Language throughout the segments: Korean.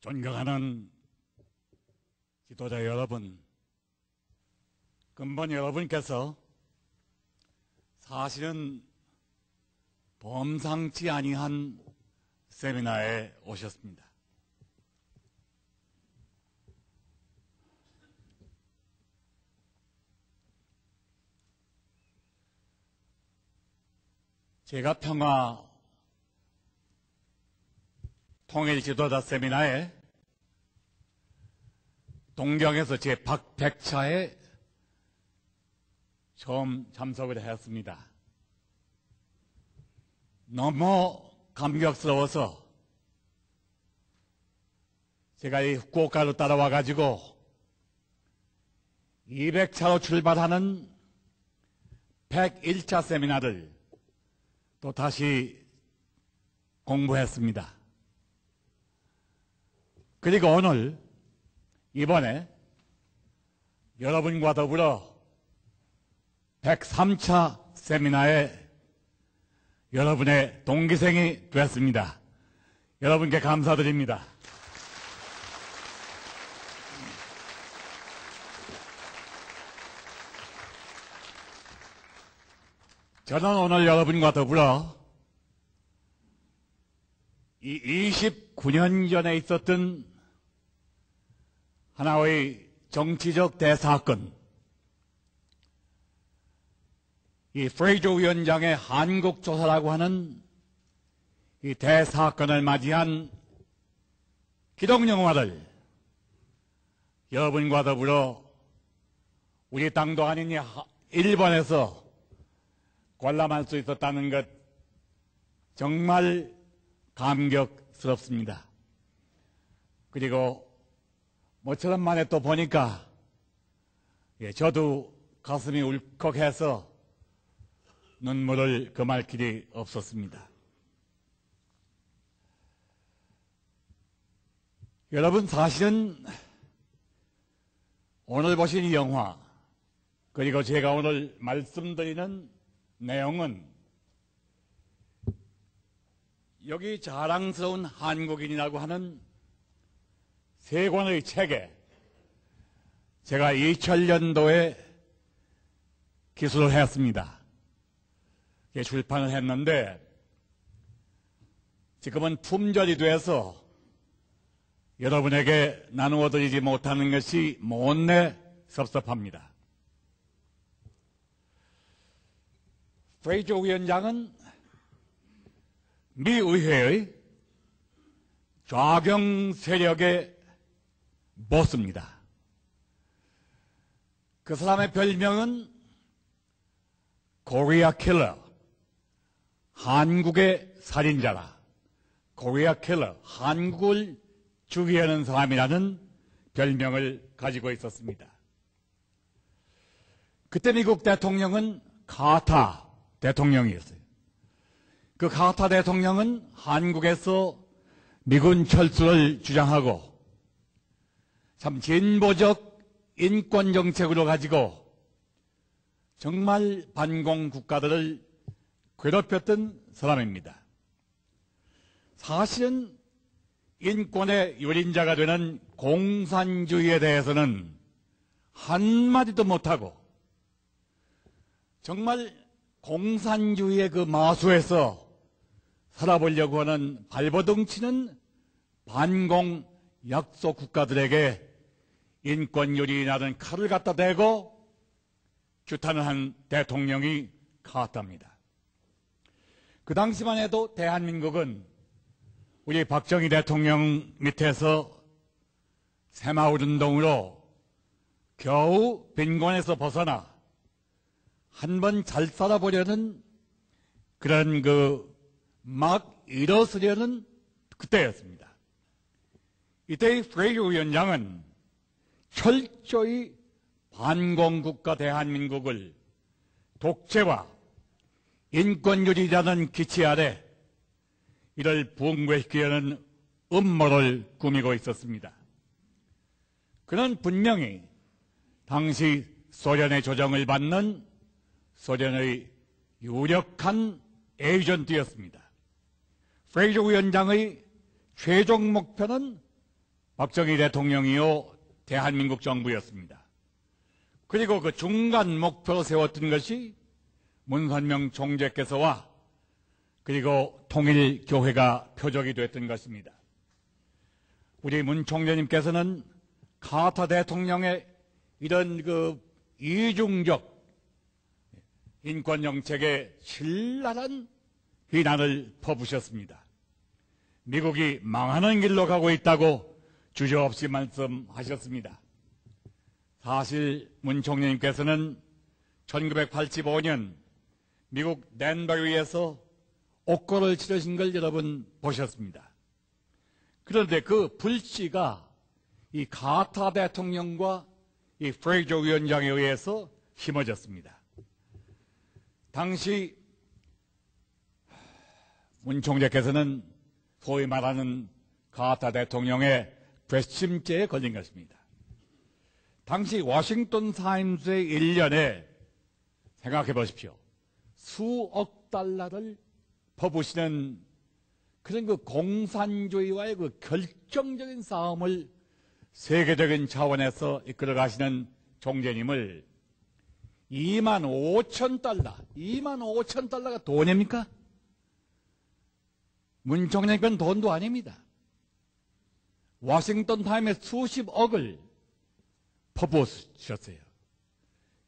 존경하는 지도자 여러분, 근본 여러분께서 사실은 범상치 아니한 세미나에 오셨습니다. 제가 평화 통일 지도자 세미나에 동경에서 제 박100차에 처음 참석을 했습니다. 너무 감격스러워서 제가 이 후쿠오카로 따라와 가지고 200차로 출발하는 101차 세미나를 또 다시 공부했습니다. 그리고 오늘 이번에 여러분과 더불어 103차 세미나에 여러분의 동기생이 되었습니다. 여러분께 감사드립니다. 저는 오늘 여러분과 더불어 이 29년 전에 있었던 하나의 정치적 대사건, 이 프레이저 위원장의 한국조사라고 하는 이 대사건을 맞이한 기록영화를 여러분과 더불어 우리 땅도 아닌 일본에서 관람할 수 있었다는 것 정말 감격스럽습니다. 그리고 모처럼 만에 또 보니까 저도 가슴이 울컥해서 눈물을 금할 길이 없었습니다. 여러분, 사실은 오늘 보신 이 영화, 그리고 제가 오늘 말씀드리는 내용은 여기 자랑스러운 한국인이라고 하는 세 권의 책에 제가 2000년도에 기술을 했습니다. 출판을 했는데 지금은 품절이 돼서 여러분에게 나누어 드리지 못하는 것이 못내 섭섭합니다. 프레이저 위원장은 미 의회의 좌경 세력의 보스입니다. 그 사람의 별명은 코리아 킬러, 한국의 살인자라, 코리아 킬러, 한국을 죽이려는 사람이라는 별명을 가지고 있었습니다. 그때 미국 대통령은 카터 대통령이었어요. 그 카터 대통령은 한국에서 미군 철수를 주장하고 참 진보적 인권 정책으로 가지고 정말 반공 국가들을 괴롭혔던 사람입니다. 사실은 인권의 유린자가 되는 공산주의에 대해서는 한마디도 못하고 정말 공산주의의 그 마수에서 살아보려고 하는 발버둥 치는 반공 약소 국가들에게 인권 유린이라는 칼을 갖다 대고 규탄을 한 대통령이 카터입니다. 그 당시만 해도 대한민국은 우리 박정희 대통령 밑에서 새마을 운동으로 겨우 빈곤에서 벗어나 한번 잘 살아보려는 그런 막 일어서려는 그때였습니다. 이때의 프레이저 위원장은 철저히 반공국가 대한민국을 독재와 인권유리라는 기치 아래 이를 붕괴시키려는 음모를 꾸미고 있었습니다. 그는 분명히 당시 소련의 조정을 받는 소련의 유력한 에이전트였습니다. 프레이저 위원장의 최종 목표는 박정희 대통령이요 대한민국 정부였습니다. 그리고 그 중간 목표로 세웠던 것이 문선명 총재께서와 그리고 통일교회가 표적이 됐던 것입니다. 우리 문 총재님께서는 카터 대통령의 이런 그 이중적 인권 정책에 신랄한 비난을 퍼부셨습니다. 미국이 망하는 길로 가고 있다고 주저없이 말씀하셨습니다. 사실 문 총리님께서는 1985년 미국 댄버리에서 옥고를 치르신 걸 여러분 보셨습니다. 그런데 그 불씨가 이 카터 대통령과 이 프레이저 위원장에 의해서 심어졌습니다. 당시 문 총재께서는 소위 말하는 카터 대통령의 괘씸죄에 걸린 것입니다. 당시 워싱턴 타임스의 1년에 생각해 보십시오. 수억 달러를 퍼부시는 그런 그 공산주의와의 그 결정적인 싸움을 세계적인 차원에서 이끌어 가시는 총재님을 2만 5천 달러, 2만 5천 달러가 돈입니까? 문 총재님께는 돈도 아닙니다. 워싱턴 타임에 수십억을 퍼부으셨어요.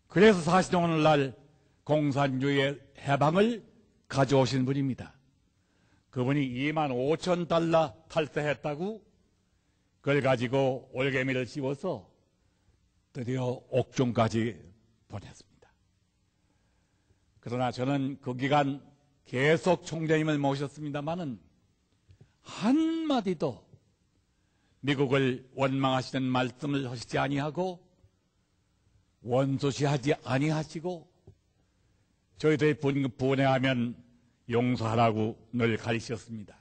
그래서 사실 오늘날 공산주의의 해방을 가져오신 분입니다. 그분이 2만 5천 달러 탈세했다고 그걸 가지고 올개미를 씌워서 드디어 옥중까지 보냈습니다. 그러나 저는 그 기간 계속 총재님을 모셨습니다마는 한마디도 미국을 원망하시는 말씀을 하시지 아니하고 원소시하지 아니하시고 저희들이 분해하면 용서하라고 늘 가르치셨습니다.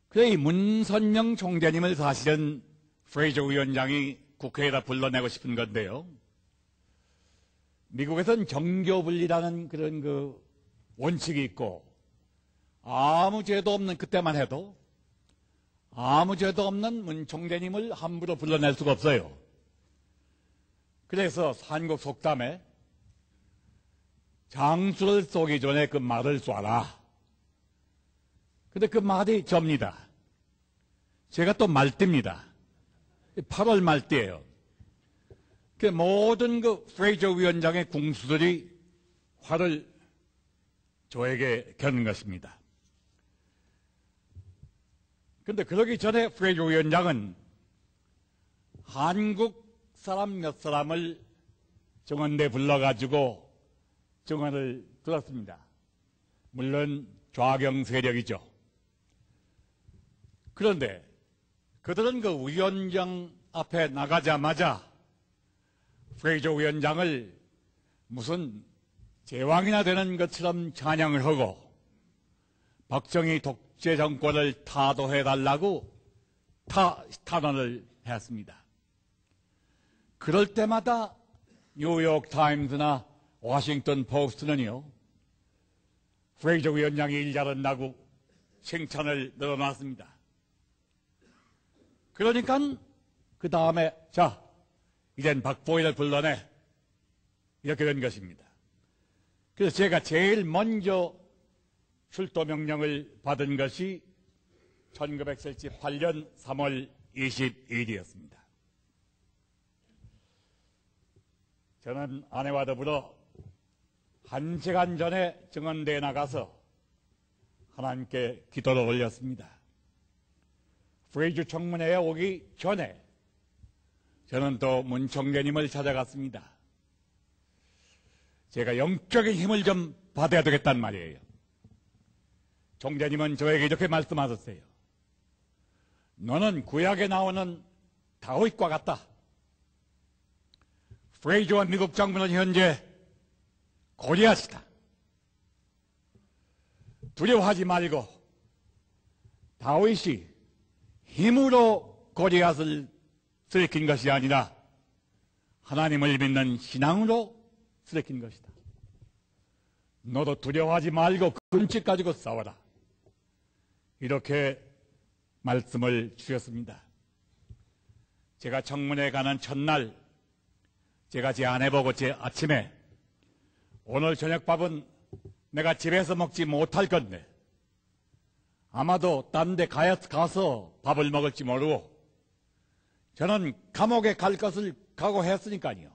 그래 이 문선명 총재님을 사실은 프레이저 위원장이 국회에다 불러내고 싶은 건데요. 미국에서는 정교분리라는 그런 그 원칙이 있고 아무 죄도 없는 그때만 해도 아무 죄도 없는 문 총재님을 함부로 불러낼 수가 없어요. 그래서 한국 속담에 장수를 쏘기 전에 그 말을 쏴라. 근데 그 말이 접니다. 제가 또 말띠입니다. 8월 말띠예요. 그 모든 그 프레이저 위원장의 궁수들이 화를 저에게 겨눈 것입니다. 그런데 그러기 전에 프레이저 위원장은 한국 사람 몇 사람을 정원대 불러가지고 정언을 들었습니다. 물론 좌경 세력이죠. 그런데 그들은 그 위원장 앞에 나가자마자 프레이저 위원장을 무슨 제왕이나 되는 것처럼 찬양을 하고 박정희 독재 정권을 타도해달라고 탄원을 했습니다. 그럴 때마다 뉴욕 타임스나 워싱턴 포스트는요, 프레이저 위원장이 일 잘한다고 칭찬을 늘어놨습니다. 그러니까 그 다음에 자, 이젠 박보일을 불러내 이렇게 된 것입니다. 그래서 제가 제일 먼저 출도 명령을 받은 것이 1978년 3월 22일이었습니다. 저는 아내와 더불어 1시간 전에 정원대에 나가서 하나님께 기도를 올렸습니다. 프레이저 청문회에 오기 전에 저는 또 문 총재님을 찾아갔습니다. 제가 영적인 힘을 좀 받아야 되겠단 말이에요. 총재님은 저에게 이렇게 말씀하셨어요. 너는 구약에 나오는 다윗과 같다. 프레이저와 미국 정부는 현재 골리앗이다. 두려워하지 말고 다윗이 힘으로 골리앗을 쓰러킨 것이 아니라 하나님을 믿는 신앙으로 쓰러킨 것이다. 너도 두려워하지 말고 근치 가지고 싸워라. 이렇게 말씀을 주셨습니다. 제가 청문회 가는 첫날 제가 제 아내 보고 제 아침에 오늘 저녁밥은 내가 집에서 먹지 못할 건데 아마도 딴 데 가서 밥을 먹을지 모르고 저는 감옥에 갈 것을 각오했으니까요.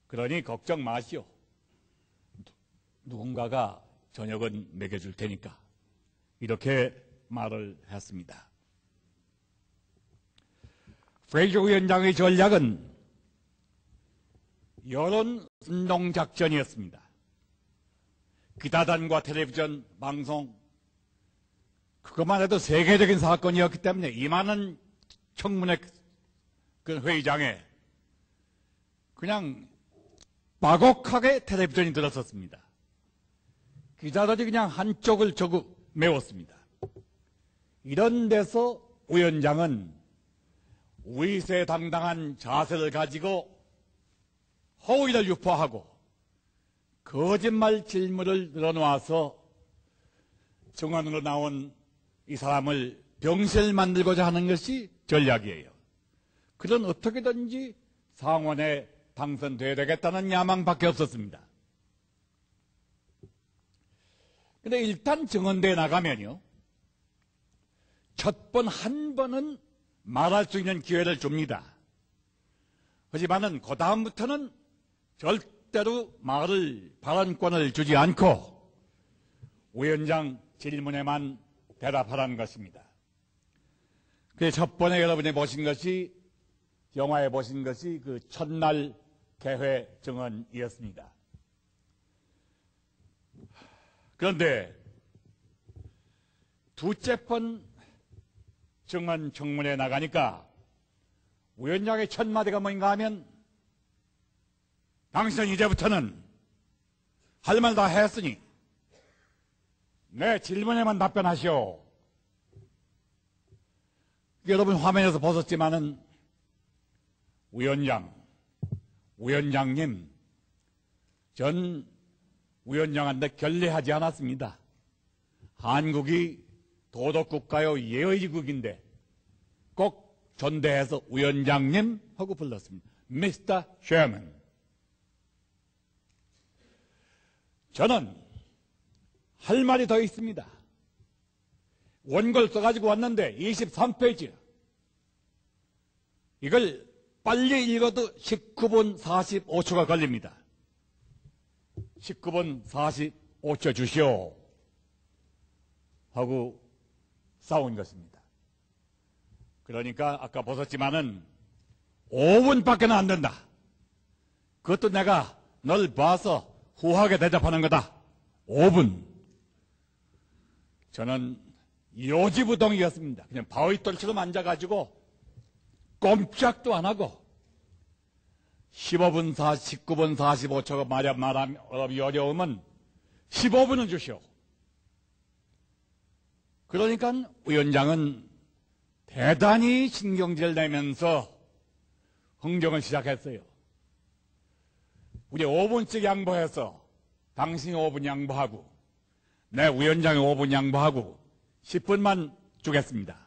그러니 걱정 마시오. 누군가가 저녁은 먹여줄 테니까. 이렇게 말을 했습니다. 프레이저 위원장의 전략은 여론운동작전이었습니다. 기타단과 텔레비전 방송, 그것만 해도 세계적인 사건이었기 때문에 이 많은 청문회 그 회의장에 그냥 빠곡하게 텔레비전이 들었었습니다. 기자들이 그냥 한쪽을 메웠습니다. 이런 데서 위원장은 위세당당한 자세를 가지고 허위를 유포하고 거짓말 질문을 늘어놓아서 증언으로 나온 이 사람을 병실 만들고자 하는 것이 전략이에요. 그런 어떻게든지 상원에 당선돼야 되겠다는 야망밖에 없었습니다. 근데 일단 증언대에 나가면요, 한 번은 말할 수 있는 기회를 줍니다. 하지만은 그 다음부터는 절대로 발언권을 주지 않고 위원장 질문에만 대답하라는 것입니다. 그래서 첫 번에 여러분이 보신 것이, 영화에 보신 것이 그 첫날 개회 증언이었습니다. 그런데 두째 번 증언 청문회에 나가니까 위원장의 첫 마디가 뭔가 하면 당신은 이제부터는 할 말 다 했으니 내 질문에만 답변하시오. 여러분 화면에서 보셨지만은 위원장님, 전 위원장한테 결례하지 않았습니다. 한국이 도덕국가요 예의국인데 꼭 존대해서 위원장님 하고 불렀습니다. Mr. Chairman. 저는 할 말이 더 있습니다. 원고를 써가지고 왔는데 23페이지. 이걸 빨리 읽어도 19분 45초가 걸립니다. 19분 45초 주시오 하고 싸운 것입니다. 그러니까 아까 보셨지만은 5분밖에는 안 된다. 그것도 내가 널 봐서 후하게 대답하는 거다. 5분. 저는 요지부동이었습니다. 그냥 바위돌처럼 앉아가지고 꼼짝도 안 하고 19분 45초가 말하면 어려우면 15분은 주시오. 그러니까 위원장은 대단히 신경질 내면서 흥정을 시작했어요. 우리 5분씩 양보해서 당신이 5분 양보하고 내 위원장이 5분 양보하고 10분만 주겠습니다.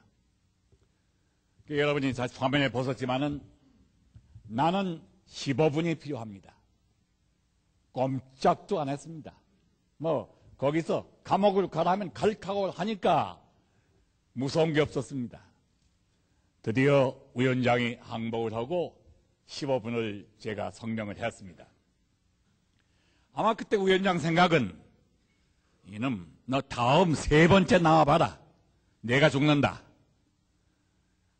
여러분이 화면에 보셨지만은 나는 15분이 필요합니다. 꼼짝도 안 했습니다. 거기서 감옥을 가라 하면 갈카고 하니까 무서운 게 없었습니다. 드디어 위원장이 항복을 하고 15분을 제가 성명을 했습니다. 아마 그때 위원장 생각은 이놈 너 다음 세 번째 나와봐라. 내가 죽는다.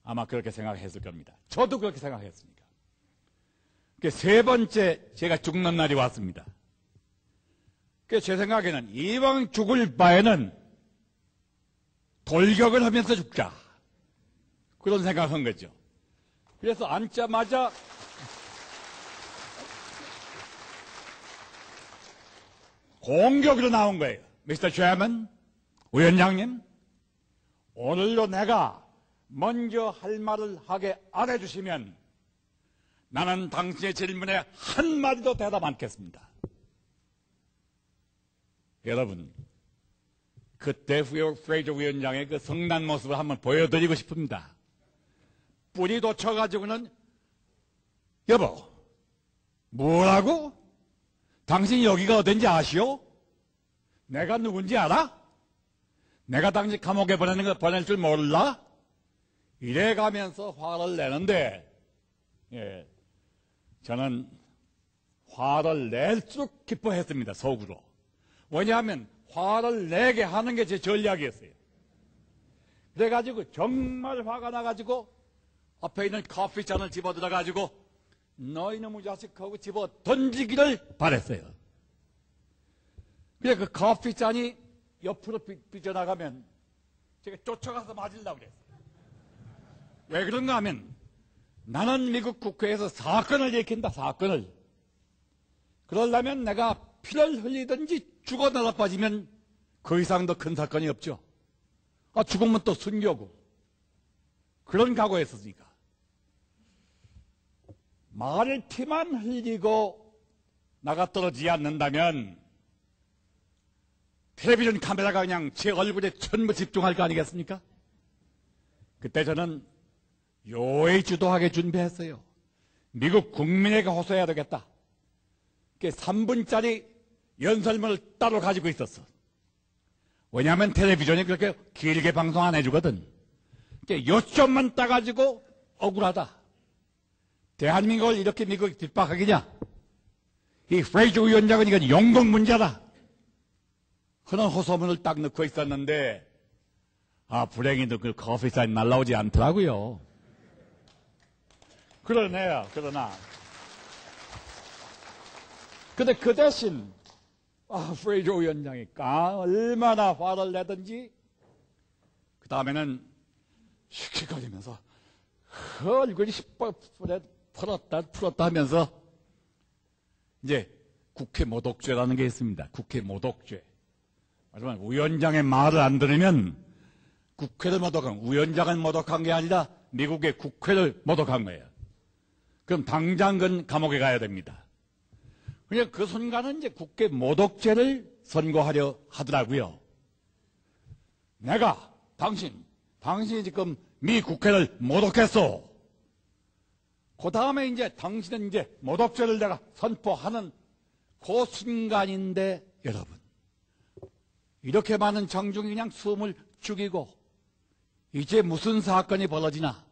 아마 그렇게 생각했을 겁니다. 저도 그렇게 생각했습니다. 세 번째 제가 죽는 날이 왔습니다. 제 생각에는 이왕 죽을 바에는 돌격을 하면서 죽자. 그런 생각한 거죠. 그래서 앉자마자 공격으로 나온 거예요. Mr. Chairman, 위원장님, 오늘로 내가 먼저 할 말을 하게 안 해주시면 나는 당신의 질문에 한마디도 대답 않겠습니다. 여러분, 그때 프레이저 위원장의 그 성난 모습을 한번 보여드리고 싶습니다. 뿌리도 쳐가지고는 여보, 뭐라고? 당신이 여기가 어딘지 아시오? 내가 누군지 알아? 내가 당신 감옥에 보낼 줄 몰라? 이래가면서 화를 내는데, 예, 저는 화를 낼수록 기뻐했습니다, 속으로. 왜냐하면 화를 내게 하는 게 제 전략이었어요. 그래가지고 정말 화가 나가지고 앞에 있는 커피잔을 집어 들어가지고 너 이놈의 자식 하고 집어 던지기를 바랬어요. 그래 그 커피잔이 옆으로 삐져나가면 제가 쫓아가서 맞으려고 그랬어요. 왜 그런가 하면 나는 미국 국회에서 사건을 일으킨다, 사건을. 그러려면 내가 피를 흘리든지 죽어 나라빠지면 그 이상 더 큰 사건이 없죠. 죽으면 또 순교고. 그런 각오였으니까. 말을 피만 흘리고 나가 떨어지지 않는다면 텔레비전 카메라가 그냥 제 얼굴에 전부 집중할 거 아니겠습니까? 그때 저는 요의주도하게 준비했어요. 미국 국민에게 호소해야 되겠다. 3분짜리 연설문을 따로 가지고 있었어. 왜냐하면 텔레비전이 그렇게 길게 방송 안 해주거든. 요점만 따가지고 억울하다. 대한민국을 이렇게 미국이 뒷박하기냐? 이 프레이저 위원장은 이건 영국 문제다. 그런 호소문을 딱 넣고 있었는데, 불행히도 그 커피 사인 날라오지 않더라고요. 그러나. 근데 그 대신, 프레이저 위원장이 얼마나 화를 내든지, 그 다음에는 씩씩거리면서 얼굴이 풀었다 하면서 이제 국회 모독죄라는 게 있습니다. 국회 모독죄. 하지만 위원장의 말을 안 들으면 국회를 모독한, 위원장을 모독한 게 아니라 미국의 국회를 모독한 거예요. 그럼 당장 그 감옥에 가야 됩니다. 그러니까 그 순간은 이제 국회 모독죄를 선고하려 하더라고요. 내가, 당신이 지금 미 국회를 모독했어. 그 다음에 이제 당신은 이제 모독죄를 내가 선포하는 그 순간인데, 여러분. 이렇게 많은 장중이 그냥 숨을 죽이고, 이제 무슨 사건이 벌어지나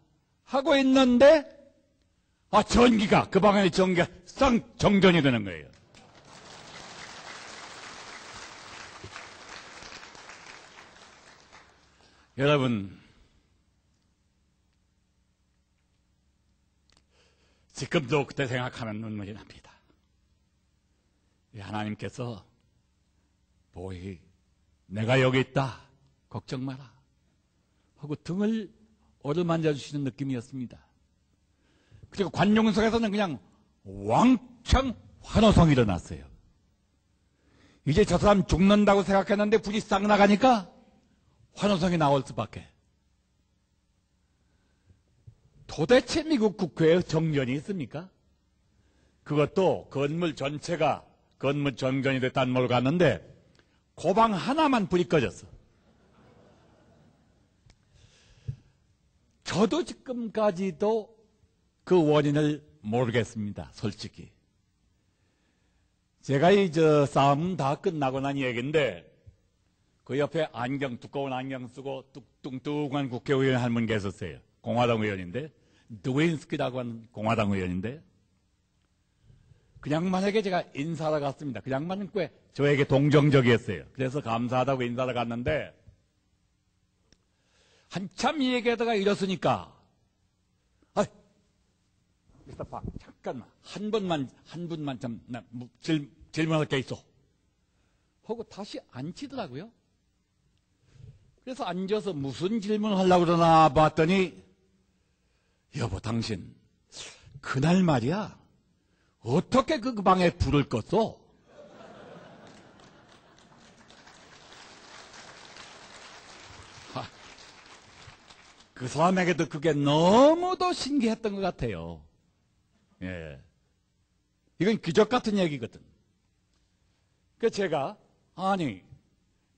하고 있는데, 전기가, 그 방향의 전기가 쌍 정전이 되는 거예요. 여러분, 지금도 그때 생각하면 눈물이 납니다. 하나님께서 보이, 내가 여기 있다, 걱정 마라 하고 등을 어루만져 주시는 느낌이었습니다. 그리고 관용석에서는 그냥 왕창 환호성이 일어났어요. 이제 저 사람 죽는다고 생각했는데 불이 싹 나가니까 환호성이 나올 수밖에. 도대체 미국 국회에 정전이 있습니까? 그것도 건물 전체가 건물 정전이 됐다는 걸 갔는데 그 방 하나만 불이 꺼졌어. 저도 지금까지도 그 원인을 모르겠습니다. 솔직히. 제가 싸움 다 끝나고 난 얘기인데 그 옆에 두꺼운 안경 쓰고 뚱뚱한 국회의원 한 분 계셨어요. 공화당 의원인데, 드윈스키라고 하는 공화당 의원인데, 그 양반에게 제가 인사하러 갔습니다. 그 양반은 꽤 저에게 동정적이었어요. 그래서 감사하다고 인사하러 갔는데, 한참 얘기하다가 이랬으니까, 미스터 박, 잠깐만, 한 분만 좀, 질문할 게 있어. 하고 다시 앉히더라고요. 그래서 앉아서 무슨 질문을 하려고 그러나 봤더니, 여보, 당신, 그날 말이야, 어떻게 그 방에 불을 껐어? 그 사람에게도 그게 너무도 신기했던 것 같아요. 예. 이건 기적 같은 얘기거든. 그 제가,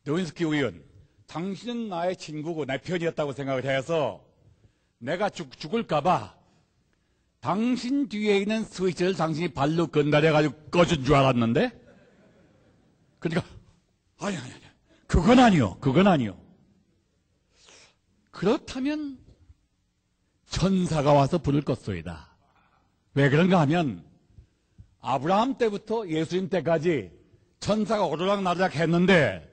드윈스키 의원, 당신은 나의 친구고 내 편이었다고 생각을 해서 내가 죽을까봐 당신 뒤에 있는 스위치를 당신이 발로 건드려가지고 꺼준 줄 알았는데? 그러니까, 아니. 그건 아니요. 그렇다면 천사가 와서 불을 껐소이다. 왜 그런가 하면 아브라함 때부터 예수님 때까지 천사가 오르락나르락 했는데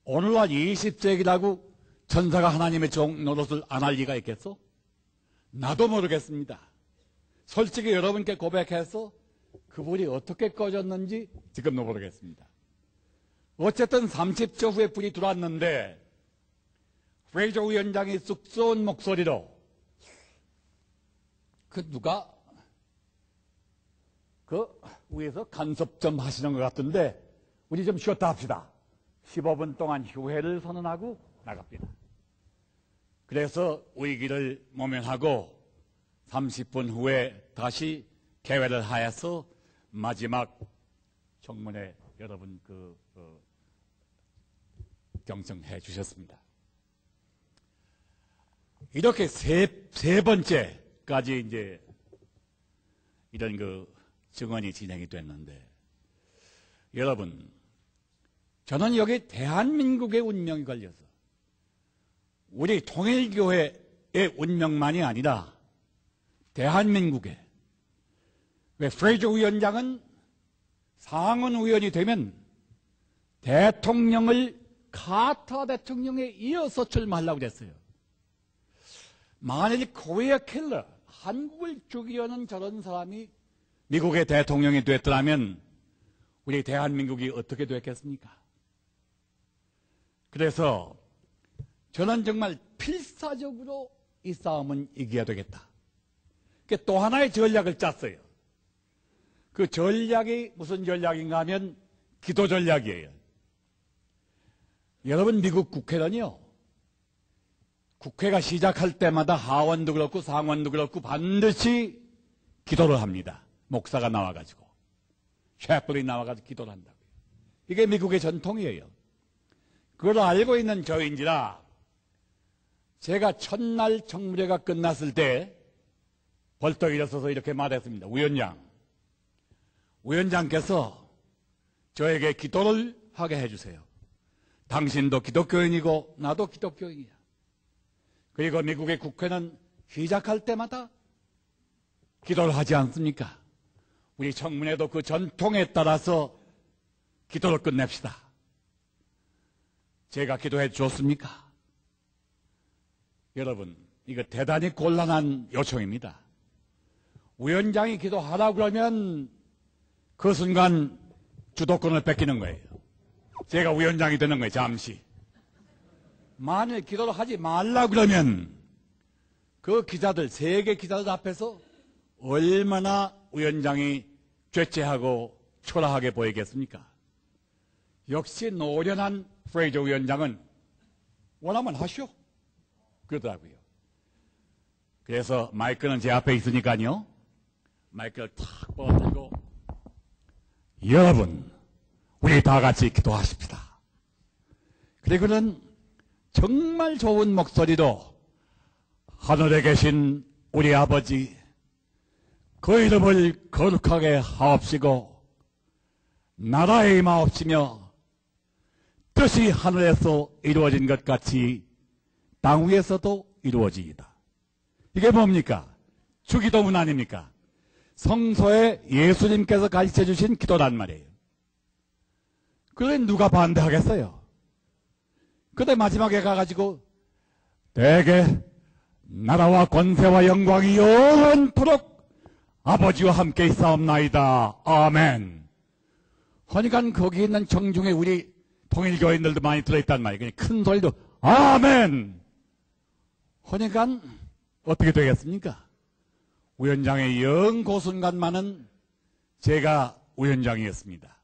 오늘날 20세기라고 천사가 하나님의 종 노릇을 안 할 리가 있겠소? 나도 모르겠습니다. 솔직히 여러분께 고백해서 그불이 어떻게 꺼졌는지 지금도 모르겠습니다. 어쨌든 30초 후에 불이 들어왔는데 프레이저 위원장이 쑥스러운 목소리로 누가 위에서 간섭 좀 하시는 것 같은데 우리 좀 쉬었다 합시다. 15분 동안 휴회를 선언하고 나갑니다. 그래서 위기를 모면하고 30분 후에 다시 개회를 하여서 마지막 청문회 여러분 경청해 주셨습니다. 이렇게 세 번째까지 이제 이런 증언이 진행이 됐는데 여러분 저는 여기 대한민국의 운명이 걸려서 우리 통일교회의 운명만이 아니라 대한민국의 왜 프레이저 위원장은 상원 의원이 되면 대통령을 카터 대통령에 이어서 출마하려고 그랬어요. 만일 코리아 킬러 한국을 죽이려는 저런 사람이 미국의 대통령이 됐더라면 우리 대한민국이 어떻게 됐겠습니까? 그래서 저는 정말 필사적으로 이 싸움은 이겨야 되겠다. 또 하나의 전략을 짰어요. 그 전략이 무슨 전략인가 하면 기도 전략이에요. 여러분 미국 국회는요. 국회가 시작할 때마다 하원도 그렇고 상원도 그렇고 반드시 기도를 합니다. 목사가 나와가지고 셰플이 나와가지고 기도를 한다고요. 이게 미국의 전통이에요. 그걸 알고 있는 저인지라 제가 첫날 청문회가 끝났을 때 벌떡 일어서서 이렇게 말했습니다. 위원장께서 저에게 기도를 하게 해주세요. 당신도 기독교인이고 나도 기독교인이야. 그리고 미국의 국회는 시작할 때마다 기도를 하지 않습니까? 우리 청문회도 그 전통에 따라서 기도를 끝냅시다. 제가 기도해 주었습니까? 여러분, 이거 대단히 곤란한 요청입니다. 위원장이 기도하라 그러면 그 순간 주도권을 뺏기는 거예요. 제가 위원장이 되는 거예요, 잠시. 만일 기도를 하지 말라 그러면 그 기자들, 세계 기자들 앞에서 얼마나 위원장이 죄죄하고 초라하게 보이겠습니까? 역시 노련한 프레이저 위원장은 원하면 하시오. 그러더라고요. 그래서 마이크는 제 앞에 있으니까요. 마이크를 탁 뻗어들고 여러분, 우리 다 같이 기도하십시다. 그리고는 정말 좋은 목소리로 하늘에 계신 우리 아버지 그 이름을 거룩하게 하옵시고 나라의 임하옵시며 뜻이 하늘에서 이루어진 것 같이 땅 위에서도 이루어지이다. 이게 뭡니까? 주기도문 아닙니까? 성서에 예수님께서 가르쳐 주신 기도란 말이에요. 그래 누가 반대하겠어요? 그때 마지막에 가가지고 대개 나라와 권세와 영광이 영원토록 아버지와 함께 있사옵나이다. 아멘. 그러니까 거기 있는 청중에 우리 통일교인들도 많이 들어있단 말이에요. 그냥 큰 소리로 아멘. 그러니까 어떻게 되겠습니까? 위원장의 영 그 순간만은 제가 위원장이었습니다.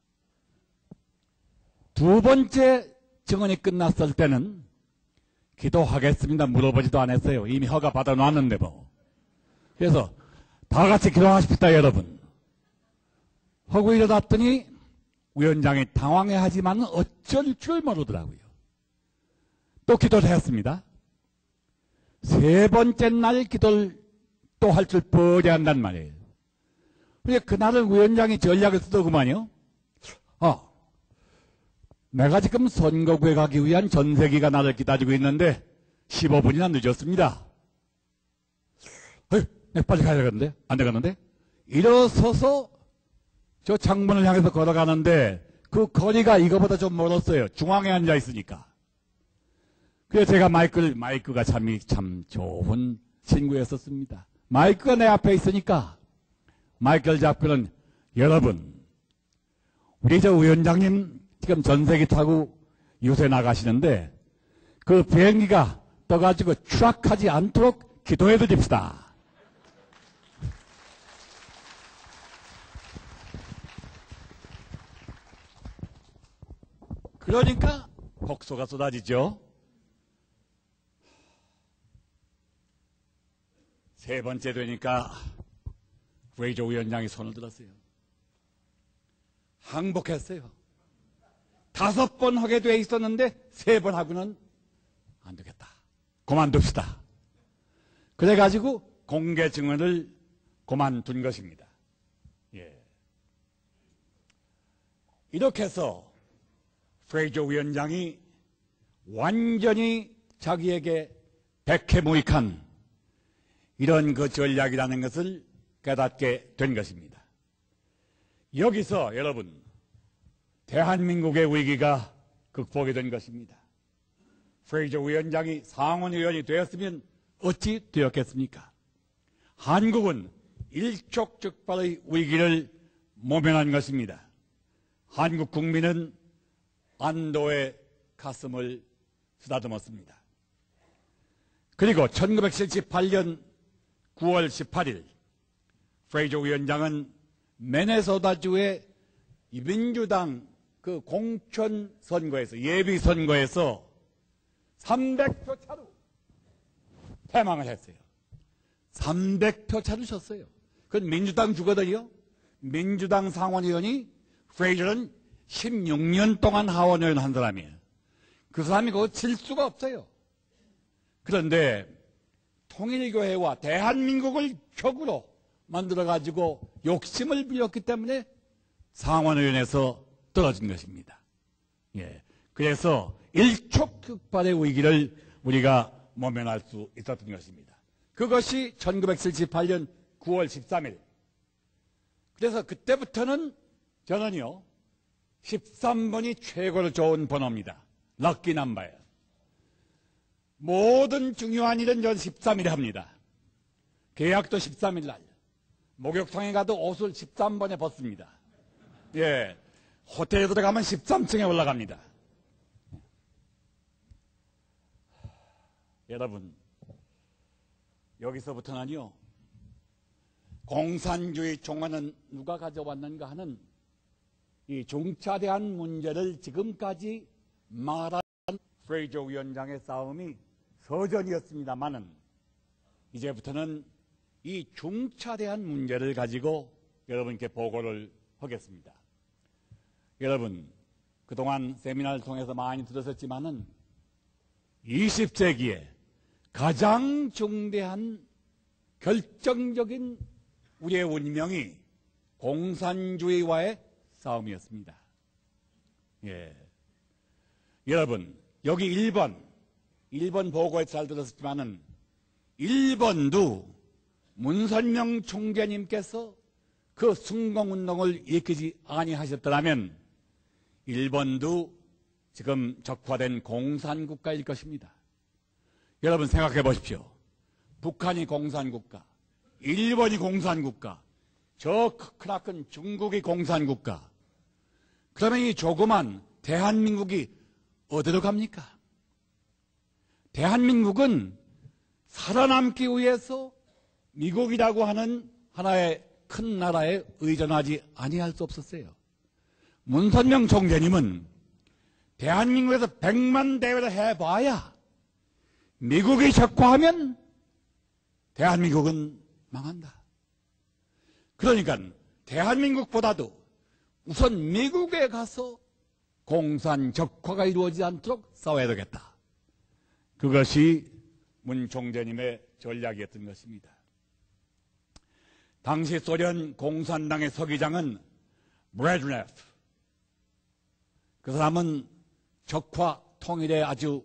두 번째 증언이 끝났을 때는 기도하겠습니다 물어보지도 않았어요. 이미 허가 받아놨는데 뭐. 그래서 다 같이 기도하십시다 여러분. 하고 일어났더니 위원장이 당황해하지만 어쩔 줄 모르더라고요. 또 기도를 했습니다. 세 번째 날 기도를 또 할 줄 뻔히 한단 말이에요. 그런데 그날은 위원장이 전략을 쓰더구만요. 내가 지금 선거구에 가기 위한 전세기가 나를 기다리고 있는데 15분이나 늦었습니다. 빨리 가야 되겠는데? 안 되겠는데? 일어서서 저 창문을 향해서 걸어가는데 그 거리가 이거보다 좀 멀었어요. 중앙에 앉아 있으니까. 그래서 제가 마이크가 참 좋은 친구였었습니다. 마이크가 내 앞에 있으니까 마이크를 잡고는 여러분, 우리 저 위원장님 지금 전세기 타고 요새 나가시는데 그 비행기가 떠가지고 추락하지 않도록 기도해 드립시다. 그러니까 복소가 쏟아지죠. 세 번째 되니까 프레이저 위원장이 손을 들었어요. 항복했어요. 5번 하게 돼 있었는데 3번 하고는 안 되겠다. 그만둡시다. 그래가지고 공개 증언을 그만둔 것입니다. 예. 이렇게 해서 프레이저 위원장이 완전히 자기에게 백해무익한 이런 그 전략이라는 것을 깨닫게 된 것입니다. 여기서 여러분, 대한민국의 위기가 극복이 된 것입니다. 프레이저 위원장이 상원의원이 되었으면 어찌 되었겠습니까? 한국은 일촉즉발의 위기를 모면한 것입니다. 한국 국민은 안도의 가슴을 쓰다듬었습니다. 그리고 1978년 9월 18일 프레이저 위원장은 미네소타주의 민주당 그 공천 선거에서 예비 선거에서 300표 차로 패망을 했어요. 300표 차로 졌어요. 그건 민주당 주거든요. 민주당 상원의원이 프레이저는 16년 동안 하원의원 한 사람이에요. 그 사람이 그거 질 수가 없어요. 그런데 통일교회와 대한민국을 적으로 만들어가지고 욕심을 부렸기 때문에 상원의원에서 떨어진 것입니다. 예. 그래서 일촉즉발의 위기를 우리가 모면할 수 있었던 것입니다. 그것이 1978년 9월 13일. 그래서 그때부터는 저는요, 13번이 최고로 좋은 번호입니다. 럭키 넘버예요. 모든 중요한 일은 전 13일에 합니다. 계약도 13일 날. 목욕탕에 가도 옷을 13번에 벗습니다. 예. 호텔에 들어가면 13층에 올라갑니다. 여러분, 여기서부터는요, 공산주의 종안은 누가 가져왔는가 하는 이 중차대한 문제를 지금까지 말한 프레이저 위원장의 싸움이 서전이었습니다만은 이제부터는 이 중차대한 문제를 가지고 여러분께 보고를 하겠습니다. 여러분, 그동안 세미나를 통해서 많이 들으셨지만은 20세기에 가장 중대한 결정적인 우리의 운명이 공산주의와의 싸움이었습니다. 예. 여러분, 여기 1번 보고에 잘 들었지만은 1번도 문선명 총재님께서 그 승공운동을 일으키지 아니하셨더라면 1번도 지금 적화된 공산국가일 것입니다. 여러분 생각해 보십시오. 북한이 공산국가, 일본이 공산국가, 저 크나큰 중국이 공산국가. 그러면 이 조그만 대한민국이 어디로 갑니까? 대한민국은 살아남기 위해서 미국이라고 하는 하나의 큰 나라에 의존하지 아니할 수 없었어요. 문선명 총재님은 대한민국에서 100만 대회를 해봐야 미국이 적화하면 대한민국은 망한다. 그러니까 대한민국보다도 우선 미국에 가서 공산 적화가 이루어지지 않도록 싸워야 되겠다. 그것이 문 총재님의 전략이었던 것입니다. 당시 소련 공산당의 서기장은 브레즈네프. 그 사람은 적화 통일에 아주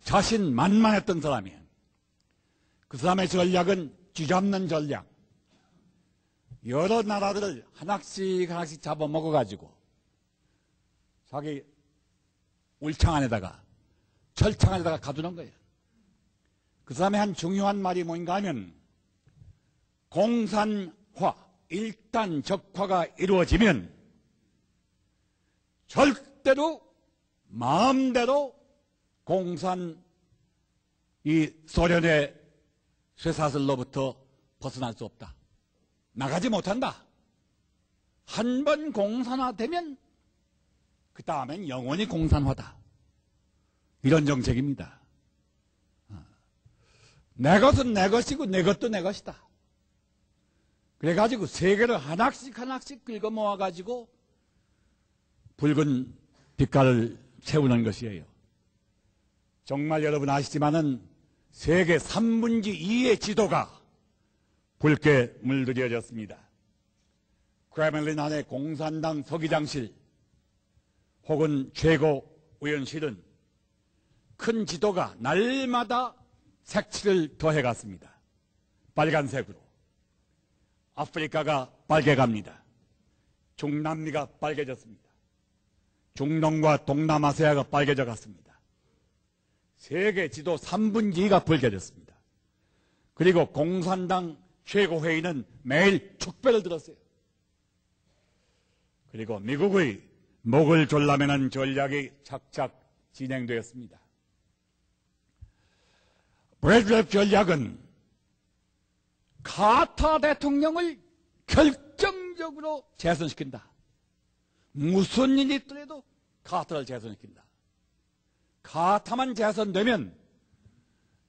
자신만만했던 사람이에요. 그 사람의 전략은 쥐잡는 전략. 여러 나라들을 하나씩 잡아먹어가지고 자기 울창 안에다가 철창 안에다가 가두는 거예요. 그 사람의 한 중요한 말이 뭔가 하면 공산화, 일단 적화가 이루어지면 절대로 마음대로 이 소련의 쇠사슬로부터 벗어날 수 없다. 나가지 못한다. 한 번 공산화되면 그 다음엔 영원히 공산화다. 이런 정책입니다. 내 것은 내 것이고 내 것도 내 것이다. 그래가지고 세계를 하나씩 긁어 모아가지고 붉은 빛깔을 세우는 것이에요. 정말 여러분 아시지만은 세계 3분의 2의 지도가 붉게 물들여졌습니다. 크레믈린 안에 공산당 서기장실 혹은 최고위원실은 큰 지도가 날마다 색칠을 더해갔습니다. 빨간색으로. 아프리카가 빨개갑니다. 중남미가 빨개졌습니다. 중동과 동남아시아가 빨개져 갔습니다. 세계 지도 3분의 2가 붉게졌습니다. 그리고 공산당 최고회의는 매일 축배를 들었어요. 그리고 미국의 목을 졸라매는 전략이 착착 진행되었습니다. 브레즈네프 전략은 카타 대통령을 결정적으로 재선시킨다. 무슨 일이 있더라도 카타를 재선시킨다. 카타만 재선되면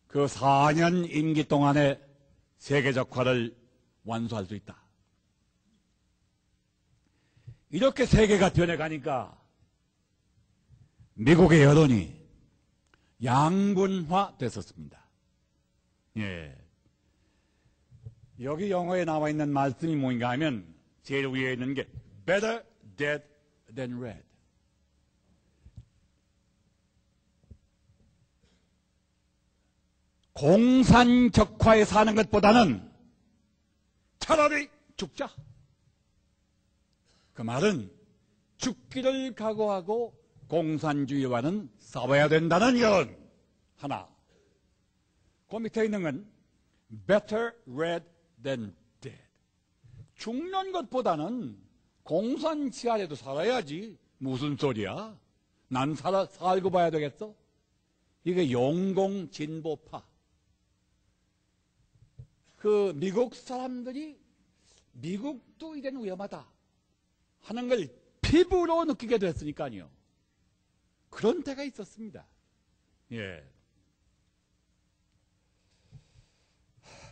그 4년 임기 동안에 세계적화를 완수할 수 있다. 이렇게 세계가 변해가니까 미국의 여론이 양분화됐었습니다. 예. 여기 영어에 나와 있는 말씀이 뭔가 하면 제일 위에 있는 게 better dead than red. 공산적화에 사는 것보다는 차라리 죽자. 그 말은 죽기를 각오하고 공산주의와는 싸워야 된다는 연 하나. 그 밑에 있는 건 better red than dead. 죽는 것보다는 공산치 아래도 살아야지. 무슨 소리야? 난 살고 봐야 되겠어? 이게 용공 진보파. 그 미국 사람들이 미국도 이제는 위험하다 하는 걸 피부로 느끼게 됐으니까요. 그런 때가 있었습니다. 예.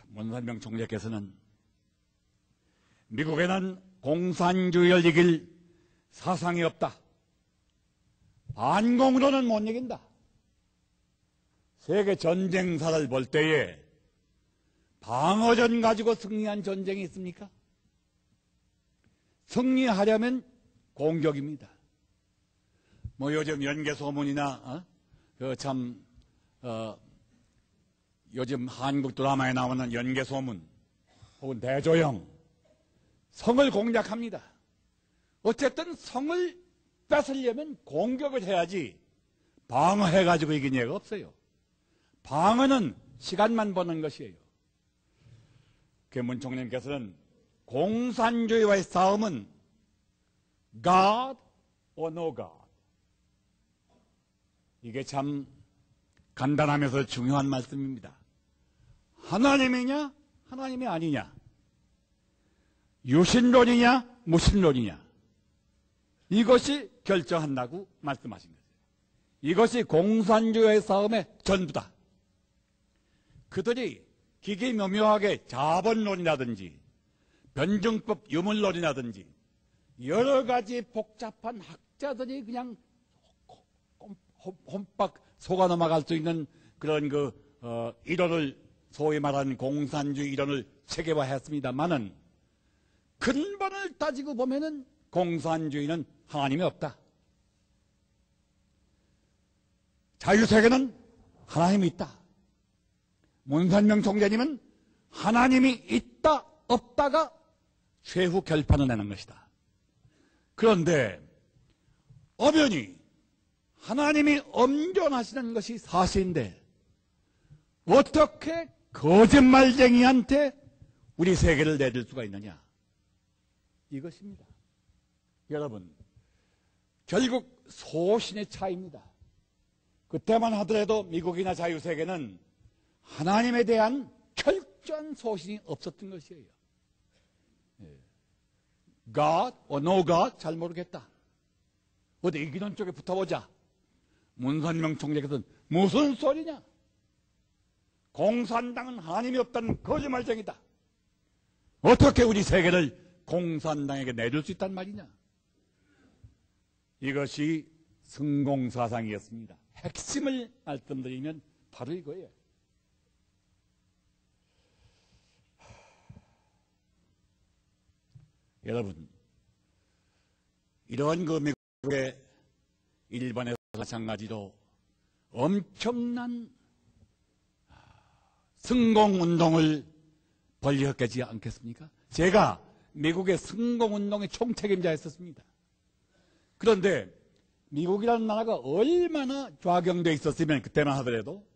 문선명 총재께서는 미국에는 공산주의를 이길 사상이 없다. 반공으로는 못 이긴다. 세계 전쟁사를 볼 때에 방어전 가지고 승리한 전쟁이 있습니까? 승리하려면 공격입니다. 뭐 요즘 연개소문이나 요즘 한국 드라마에 나오는 연개소문 혹은 대조영 성을 공략합니다. 어쨌든 성을 뺏으려면 공격을 해야지 방어해가지고 이긴 예가 없어요. 방어는 시간만 버는 것이에요. 문 총리님께서는 공산주의와의 싸움은 God or no God. 이게 참 간단하면서 중요한 말씀입니다. 하나님이냐 하나님이 아니냐, 유신론이냐 무신론이냐, 이것이 결정한다고 말씀하신 거예요. 이것이 공산주의의 싸움의 전부다. 그들이 기기묘묘하게 자본론이라든지 변증법 유물론이라든지 여러 가지 복잡한 학자들이 그냥 홈박 속아 넘어갈 수 있는 그런 이론을 소위 말하는 공산주의 이론을 체계화했습니다만은 근본을 따지고 보면은 공산주의는 하나님이 없다. 자유세계는 하나님이 있다. 문선명 총재님은 하나님이 있다 없다가 최후 결판을 내는 것이다. 그런데 엄연히 하나님이 엄존하시는 것이 사실인데 어떻게 거짓말쟁이한테 우리 세계를 내줄 수가 있느냐, 이것입니다. 여러분, 결국 소신의 차이입니다. 그때만 하더라도 미국이나 자유세계는 하나님에 대한 철저한 소신이 없었던 것이에요. God or no God 잘 모르겠다. 어디 이기는 쪽에 붙어보자. 문선명 총재께서는 무슨 소리냐? 공산당은 하나님이 없다는 거짓말쟁이다. 어떻게 우리 세계를 공산당에게 내줄 수 있단 말이냐? 이것이 성공사상이었습니다. 핵심을 말씀드리면 바로 이거예요. 여러분, 이런 미국의 일본에서 마찬가지로 엄청난 성공운동을 벌였겠지 않겠습니까? 제가 미국의 성공운동의 총책임자였었습니다. 그런데 미국이라는 나라가 얼마나 좌경되어 있었으면 그때만 하더라도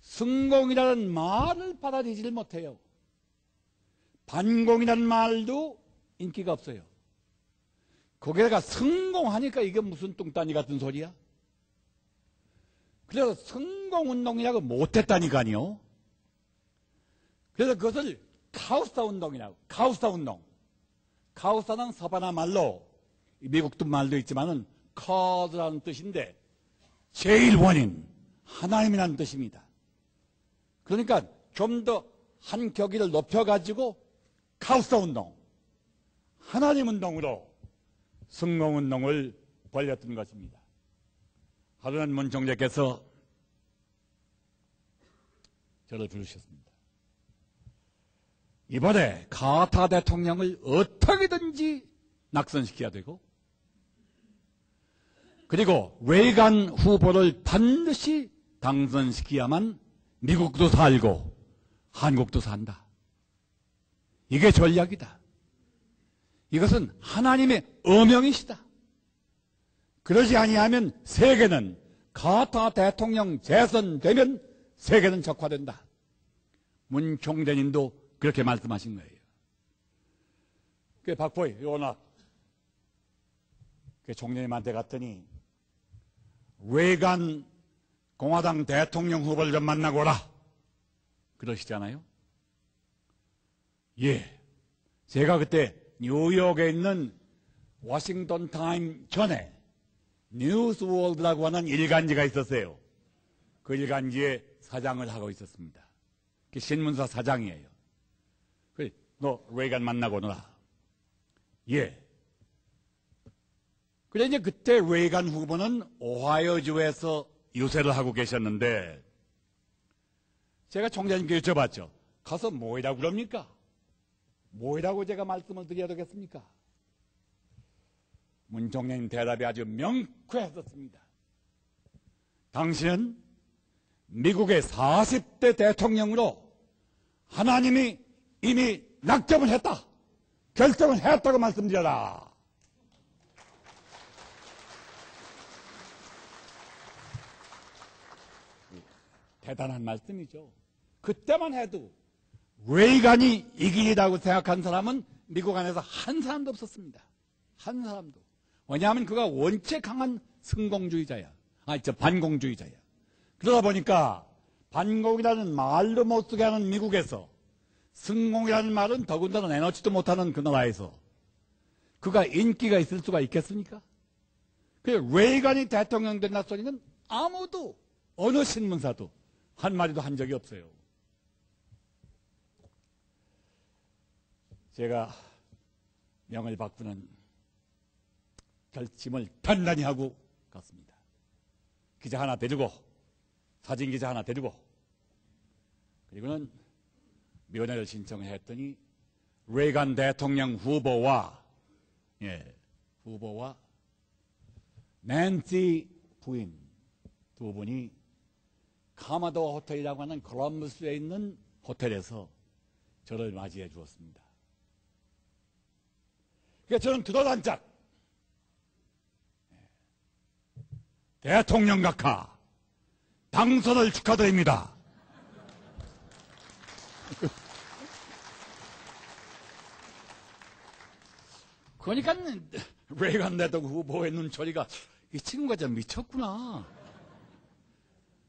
성공이라는 말을 받아들이지를 못해요. 반공이라는 말도 인기가 없어요. 거기다가 성공하니까 이게 무슨 뚱딴이 같은 소리야? 그래서 성공운동이라고 못했다니까요. 그래서 그것을 카우스타 운동이라고, 카우스타 운동. 카우스타는 서바나 말로, 미국도 말도 있지만은 카드라는 뜻인데 제일 원인, 하나님이라는 뜻입니다. 그러니까 좀 더 한 격이를 높여가지고 카우스타 운동, 하나님 운동으로 성공운동을 벌였던 것입니다. 하루는 문 총재께서 저를 부르셨습니다. 이번에 카타 대통령을 어떻게든지 낙선시켜야 되고, 그리고 레이간 후보를 반드시 당선시켜야만 미국도 살고 한국도 산다. 이게 전략이다. 이것은 하나님의 어명이시다. 그러지 아니하면 세계는 카타 대통령 재선되면 세계는 적화된다. 문 총재님도 그렇게 말씀하신 거예요. 그 박보희 요나 그 총재님한테 갔더니 레이간 공화당 대통령 후보를 좀 만나고 오라 그러시잖아요. 예, 제가 그때 뉴욕에 있는 워싱턴 타임 전에 뉴스월드라고 하는 일간지가 있었어요. 그 일간지의 사장을 하고 있었습니다. 그 신문사 사장이에요. 그래, 너 레이간 만나고 오너라. 예. 그래 이제 그때 레이간 후보는 오하이오주에서 유세를 하고 계셨는데 제가 총장님께 여쭤봤죠. 가서 뭐이라고 그럽니까? 뭐이라고 제가 말씀을 드려야 되겠습니까? 문 총장님 대답이 아주 명쾌했었습니다. 당신은 미국의 40대 대통령으로 하나님이 이미 낙점을 했다. 결정을 했다고 말씀드려라. 대단한 말씀이죠. 그때만 해도 레이간이 이기리라고 생각한 사람은 미국 안에서 한 사람도 없었습니다. 한 사람도. 왜냐하면 그가 원체 강한 성공주의자야. 반공주의자야. 그러다 보니까 반공이라는 말도 못 쓰게 하는 미국에서 성공이라는 말은 더군다나 내놓지도 못하는 그 나라에서 그가 인기가 있을 수가 있겠습니까? 레이간이 대통령 된다 소리는 아무도 어느 신문사도 한마디도 한 적이 없어요. 제가 명을 바꾸는 결심을 단단히 하고 갔습니다. 기자 하나 데리고 사진기자 하나 데리고 그리고는 면회를 신청했더니 레이간 대통령 후보와 후보와 낸시 부인 두 분이 카마도 호텔이라고 하는 콜럼버스에 있는 호텔에서 저를 맞이해 주었습니다. 그러니까 저는 드러난짝 대통령 각하 당선을 축하드립니다. 그러니까 레이간 대통령 후보의 눈초리가 이 친구가 좀 미쳤구나.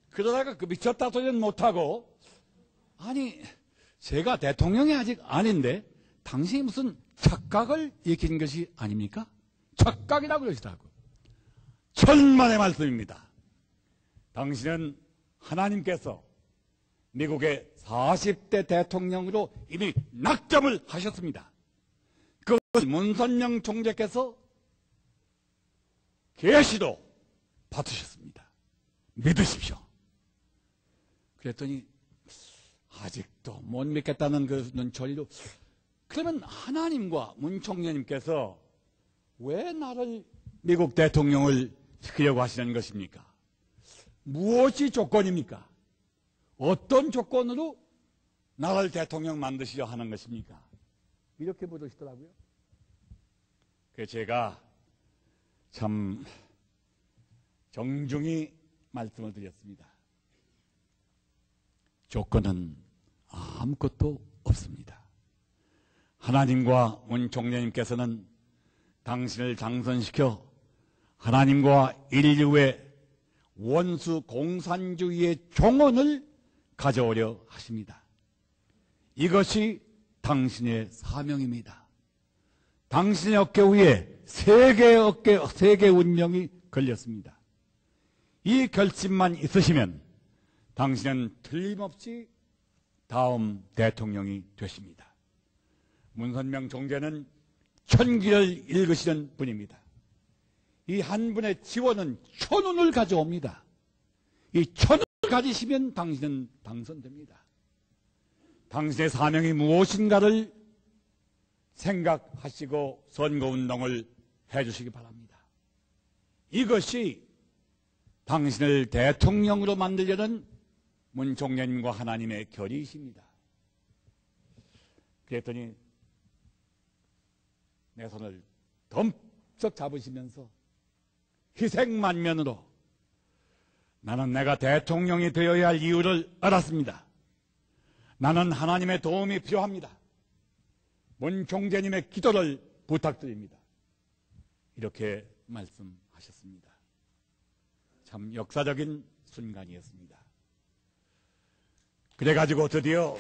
그러다가 그 미쳤다 소리는 못하고 아니 제가 대통령이 아직 아닌데 당신이 무슨 착각을 일으킨 것이 아닙니까? 착각이라고 그러시더라고요. 천만의 말씀입니다. 당신은 하나님께서 미국의 40대 대통령으로 이미 낙점을 하셨습니다. 그것을 문선명 총재께서 계시도 받으셨습니다. 믿으십시오. 그랬더니 아직도 못 믿겠다는 그 눈초리로 그러면 하나님과 문 총재님께서 왜 나를 미국 대통령을 시키려고 하시는 것입니까? 무엇이 조건입니까? 어떤 조건으로 나를 대통령 만드시려 하는 것입니까? 이렇게 물으시더라고요. 그래서 제가 참 정중히 말씀을 드렸습니다. 조건은 아무것도 없습니다. 하나님과 문 총재님께서는 당신을 당선시켜 하나님과 인류의 원수 공산주의의 종언을 가져오려 하십니다. 이것이 당신의 사명입니다. 당신의 어깨 위에 세계 운명이 걸렸습니다. 이 결심만 있으시면 당신은 틀림없이 다음 대통령이 되십니다. 문선명 총재는 천기를 읽으시는 분입니다. 이 한 분의 지원은 천운을 가져옵니다. 이 천운을 가지시면 당신은 당선됩니다. 당신의 사명이 무엇인가를 생각하시고 선거운동을 해주시기 바랍니다. 이것이 당신을 대통령으로 만들려는 문 총재님과 하나님의 결의이십니다. 그랬더니 내 손을 덤쩍 잡으시면서 희생만면으로 나는 내가 대통령이 되어야 할 이유를 알았습니다. 나는 하나님의 도움이 필요합니다. 문 총재님의 기도를 부탁드립니다. 이렇게 말씀하셨습니다. 참 역사적인 순간이었습니다. 그래가지고 드디어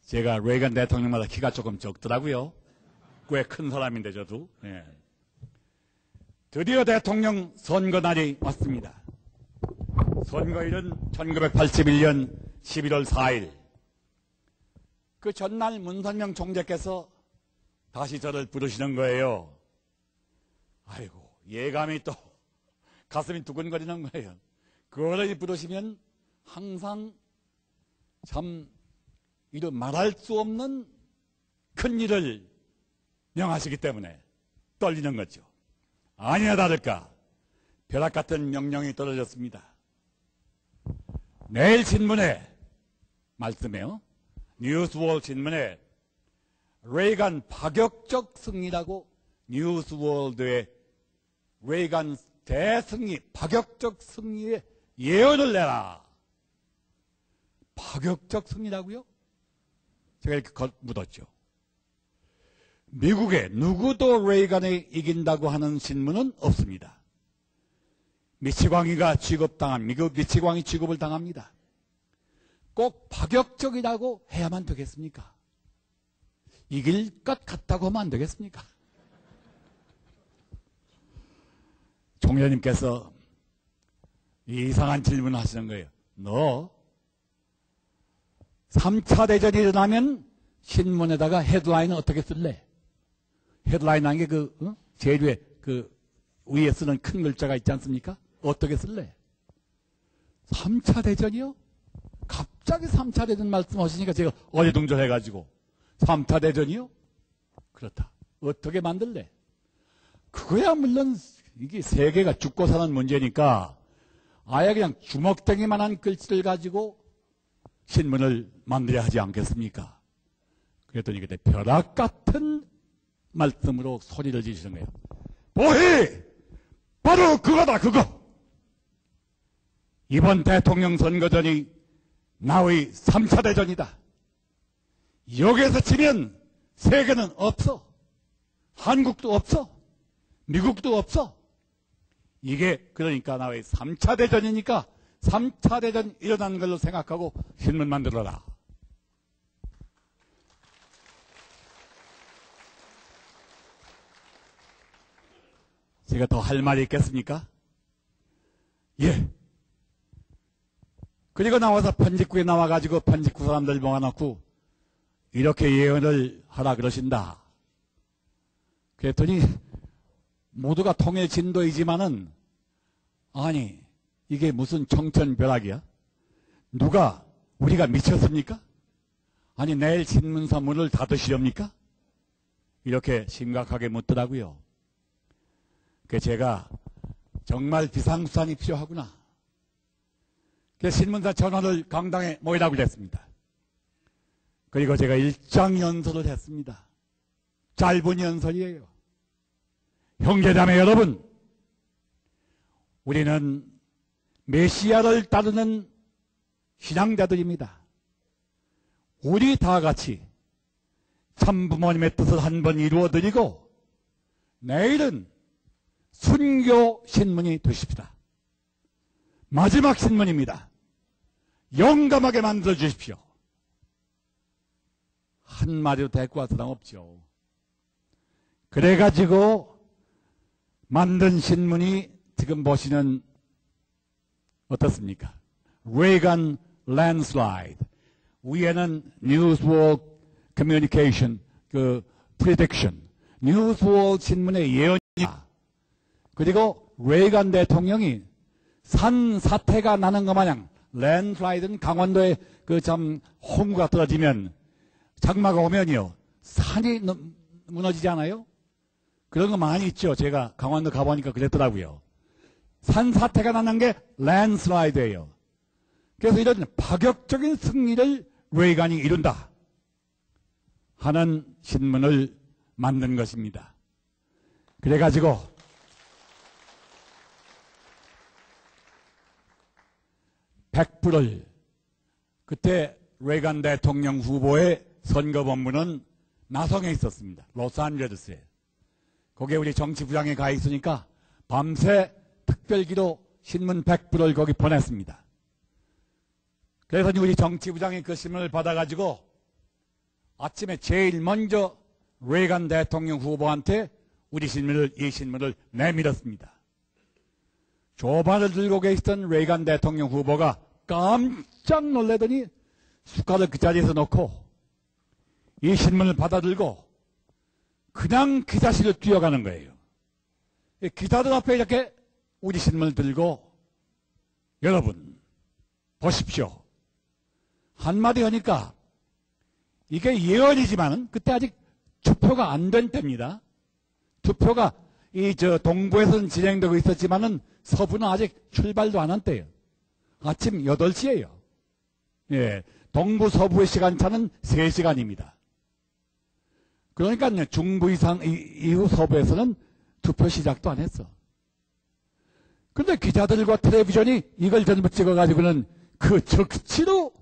제가 레이건 대통령마다 키가 조금 적더라고요. 꽤 큰 사람인데 저도. 네. 드디어 대통령 선거날이 왔습니다. 선거일은 1981년 11월 4일. 그 전날 문선명 총재께서 다시 저를 부르시는 거예요. 아이고 예감이 또 가슴이 두근거리는 거예요. 그거를 부르시면 항상 참 이런 말할 수 없는 큰 일을 명하시기 때문에 떨리는 거죠. 아니나 다를까 벼락 같은 명령이 떨어졌습니다. 내일 신문에 말씀해요. 뉴스월드 신문에 레이간 파격적 승리라고 뉴스월드의 레이간 대승리, 파격적 승리의 예언을 내라. 파격적 승리라고요? 제가 이렇게 묻었죠. 미국에 누구도 레이간에 이긴다고 하는 신문은 없습니다. 미치광이가 취급당한, 미국 미치광이 취급을 당합니다. 꼭 파격적이라고 해야만 되겠습니까? 이길 것 같다고 하면 안 되겠습니까? 총재님께서 이상한 질문을 하시는 거예요. 너 3차 대전이 일어나면 신문에다가 헤드라인은 어떻게 쓸래? 헤드라인 한 게 제일 위에 그 위에 쓰는 큰 글자가 있지 않습니까? 어떻게 쓸래? 3차 대전이요? 갑자기 3차 대전 말씀하시니까 제가 어리둥절해가지고 3차 대전이요? 그렇다. 어떻게 만들래? 그거야 물론 이게 세계가 죽고 사는 문제니까 아예 그냥 주먹댕이만한 글씨를 가지고 신문을 만들어야 하지 않겠습니까? 그랬더니 그때 벼락 같은 말씀으로 소리를 지르시는 거예요. 보희! 바로 그거다 그거! 이번 대통령 선거전이 나의 3차 대전이다. 여기에서 치면 세계는 없어. 한국도 없어. 미국도 없어. 이게 그러니까 나의 3차 대전이니까 3차 대전 일어난 걸로 생각하고 신문 만들어라. 제가 더 할 말이 있겠습니까? 예. 그리고 나와서 편집국에 나와가지고 편집국 사람들 모아놓고 이렇게 예언을 하라 그러신다. 그랬더니 모두가 통일 진도이지만은 아니 이게 무슨 청천벼락이야? 누가 우리가 미쳤습니까? 아니 내일 신문사 문을 닫으시렵니까? 이렇게 심각하게 묻더라고요. 그래서 제가 정말 비상수단이 필요하구나. 그래서 신문사 전원을 강당에 모이라고 그랬습니다. 그리고 제가 일장 연설을 했습니다. 짧은 연설이에요. 형제자매 여러분, 우리는 메시아를 따르는 신앙자들입니다. 우리 다 같이 참부모님의 뜻을 한번 이루어드리고 내일은 순교 신문이 되십시다. 마지막 신문입니다. 용감하게 만들어 주십시오. 한마디로 대꾸 할 사람 없죠. 그래가지고 만든 신문이 지금 보시는 어떻습니까? 레이건 랜슬라이드. 위에는 뉴스월드 커뮤니케이션 그 프리딕션. 뉴스월드 신문의 예언이다. 그리고 레이건 대통령이 산 사태가 나는 것 마냥 랜슬라이드는 강원도에 그 참 홍구가 떨어지면 장마가 오면요 산이 무너지지 않아요? 그런 거 많이 있죠. 제가 강원도 가보니까 그랬더라고요. 산 사태가 나는 게 랜슬라이드예요. 그래서 이런 파격적인 승리를 레이건이 이룬다 하는 신문을 만든 것입니다. 그래가지고 $100 그때 레이건 대통령 후보의 선거본부는 나성에 있었습니다. 로스앤젤레스에. 거기에 우리 정치부장이 가 있으니까 밤새 특별기로 신문 $100을 거기 보냈습니다. 그래서 우리 정치부장이 그 신문을 받아가지고 아침에 제일 먼저 레이건 대통령 후보한테 우리 이 신문을 내밀었습니다. 조반을 들고 계시던 레이건 대통령 후보가 깜짝 놀라더니 숟가락을 그 자리에서 놓고 이 신문을 받아들고 그냥 기자실을 뛰어가는 거예요. 기자들 앞에 이렇게 우리 신문을 들고 여러분 보십시오. 한마디 하니까 이게 예언이지만 그때 아직 투표가 안 된 때입니다. 투표가 동부에서는 진행되고 있었지만은 서부는 아직 출발도 안 한 때예요. 아침 8시예요. 예, 동부 서부의 시간차는 3시간입니다. 그러니까 중부 이후 서부에서는 투표 시작도 안 했어. 그런데 기자들과 텔레비전이 이걸 전부 찍어가지고는 그 적시로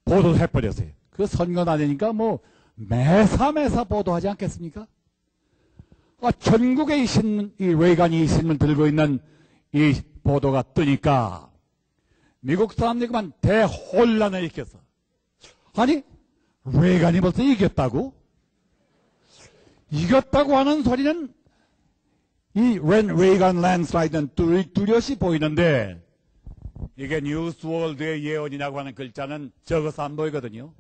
보도를 해버렸어요. 그 선거 날이니까 뭐 매사 보도하지 않겠습니까? 전국에 이 레이건이 이 신문 들고 있는 이 보도가 뜨니까 미국 사람들만 대혼란을 일으켰어. 아니 레이건이 벌써 이겼다고? 이겼다고 하는 소리는 이 레이건 랜슬라이드는 뚜렷이 보이는데 이게 뉴스월드의 예언이라고 하는 글자는 적어서 안 보이거든요.